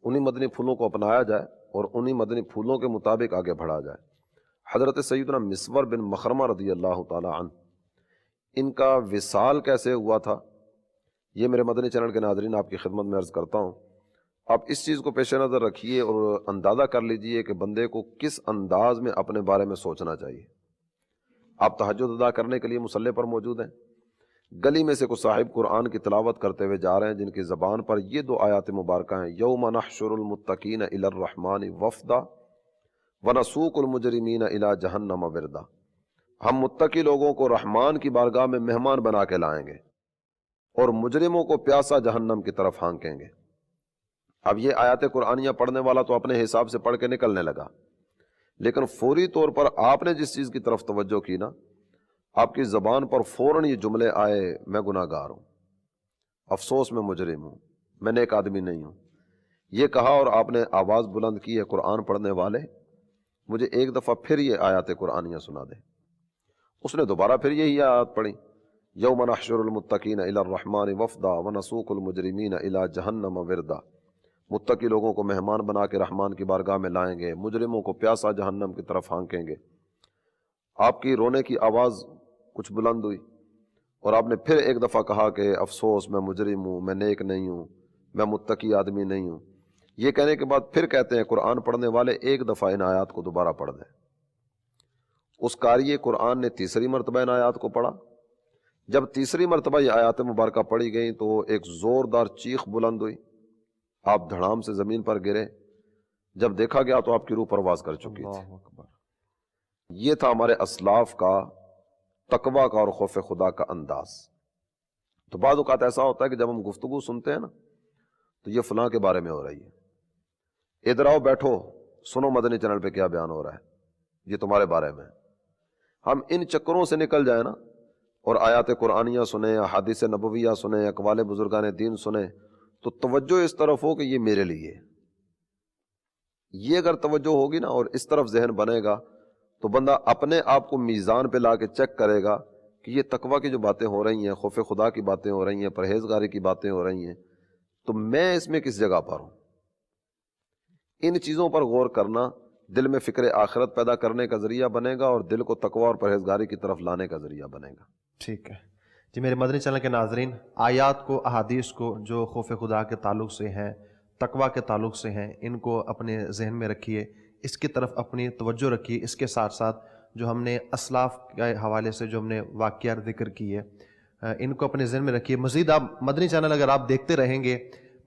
انہی مدنی پھولوں کو اپنایا جائے اور انہی مدنی پھولوں کے مطابق آگے بڑھا جائے۔ حضرت سیدنا مسور بن مخرمہ رضی اللہ تعالی عنہ، ان کا وصال کیسے ہوا تھا، یہ میرے مدنی چینل کے ناظرین آپ کی خدمت میں عرض کرتا ہوں۔ آپ اس چیز کو پیش نظر رکھیے اور اندازہ کر لیجئے کہ بندے کو کس انداز میں اپنے بارے میں سوچنا چاہیے۔ آپ تہجد ادا کرنے کے لیے مصلی پر موجود ہیں، گلی میں سے کچھ صاحب قرآن کی تلاوت کرتے ہوئے جا رہے ہیں جن کی زبان پر یہ 2 آیات مبارکہ ہیں، یوم نحشر المتقین الی الرحمن وفدا ونسوق المجرمین الی جہنم وردا، ہم متقی لوگوں کو رحمان کی بارگاہ میں مہمان بنا کے لائیں گے اور مجرموں کو پیاسا جہنم کی طرف ہانکیں گے۔ اب یہ آیات قرآنیہ پڑھنے والا تو اپنے حساب سے پڑھ کے نکلنے لگا، لیکن فوری طور پر آپ نے جس چیز کی طرف توجہ کی نا، آپ کی زبان پر فوراً یہ جملے آئے، میں گناہ گار ہوں، افسوس میں مجرم ہوں، میں نیک آدمی نہیں ہوں، یہ کہا اور آپ نے آواز بلند کی ہے، قرآن پڑھنے والے مجھے ایک دفعہ پھر یہ آیات قرآنیہ سنا دے۔ اس نے دوبارہ پھر یہی آیات پڑھی، یوم نحشر المتقین الی الرحمن وفدا ونسوق المجرمین الی جہنم وردا، متقی لوگوں کو مہمان بنا کے رحمان کی بارگاہ میں لائیں گے، مجرموں کو پیاسا جہنم کی طرف ہانکیں گے۔ آپ کی رونے کی آواز کچھ بلند ہوئی اور آپ نے پھر ایک دفعہ کہا کہ افسوس میں مجرم ہوں، میں نیک نہیں ہوں، میں متقی آدمی نہیں ہوں۔ یہ کہنے کے بعد پھر کہتے ہیں قرآن پڑھنے والے ایک دفعہ ان آیات کو دوبارہ پڑھ دیں۔ اس قاری قرآن نے تیسری مرتبہ ان آیات کو پڑھا۔ جب تیسری مرتبہ یہ آیات مبارکہ پڑھی گئیں تو ایک زوردار چیخ بلند ہوئی، آپ دھڑام سے زمین پر گرے، جب دیکھا گیا تو آپ کی روح پرواز کر چکی تھی۔ اللہ اکبر۔ یہ تھا ہمارے اسلاف کا تقویٰ کا اور خوف خدا کا انداز۔ تو بعض اوقات ایسا ہوتا ہے کہ جب ہم گفتگو سنتے ہیں نا تو یہ فلاں کے بارے میں ہو رہی ہے، ادھر آؤ بیٹھو سنو مدنی چینل پہ کیا بیان ہو رہا ہے، یہ تمہارے بارے میں۔ ہم ان چکروں سے نکل جائیں نا اور آیات قرآنیہ سنیں، احادیث نبویہ سنیں، اقوال بزرگان دین سنیں، تو توجہ اس طرف ہو کہ یہ میرے لیے، یہ اگر توجہ ہوگی نا اور اس طرف ذہن بنے گا تو بندہ اپنے آپ کو میزان پہ لا کے چیک کرے گا کہ یہ تقویٰ کی جو باتیں ہو رہی ہیں، خوف خدا کی باتیں ہو رہی ہیں، پرہیزگاری کی باتیں ہو رہی ہیں، تو میں اس میں کس جگہ پر ہوں۔ ان چیزوں پر غور کرنا دل میں فکر آخرت پیدا کرنے کا ذریعہ بنے گا اور دل کو تقویٰ اور پرہیزگاری کی طرف لانے کا ذریعہ بنے گا۔ ٹھیک ہے جی، میرے مدنی چینل کے ناظرین، آیات کو، احادیث کو جو خوف خدا کے تعلق سے ہیں، تقویٰ کے تعلق سے ہیں، ان کو اپنے ذہن میں رکھیے، اس کی طرف اپنی توجہ رکھیے۔ اس کے ساتھ ساتھ جو ہم نے اسلاف کے حوالے سے جو ہم نے واقعات ذکر کیے، ان کو اپنے ذہن میں رکھیے۔ مزید آپ مدنی چینل اگر آپ دیکھتے رہیں گے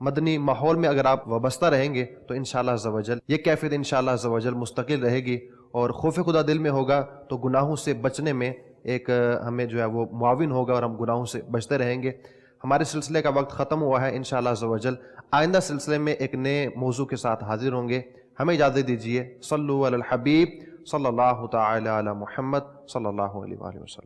مدنی ماحول میں اگر آپ وابستہ رہیں گے تو انشاءاللہ عز و جل یہ کیفیت انشاءاللہ عز و جل مستقل رہے گی، اور خوف خدا دل میں ہوگا تو گناہوں سے بچنے میں ایک ہمیں جو ہے وہ معاون ہوگا، اور ہم گناہوں سے بچتے رہیں گے۔ ہمارے سلسلے کا وقت ختم ہوا ہے، انشاءاللہ عز و جل آئندہ سلسلے میں ایک نئے موضوع کے ساتھ حاضر ہوں گے۔ ہمیں اجازت دیجیے۔ صلو علی الحبیب صلی اللہ تعالی علی محمد صلی اللہ علیہ وآلہ وسلم۔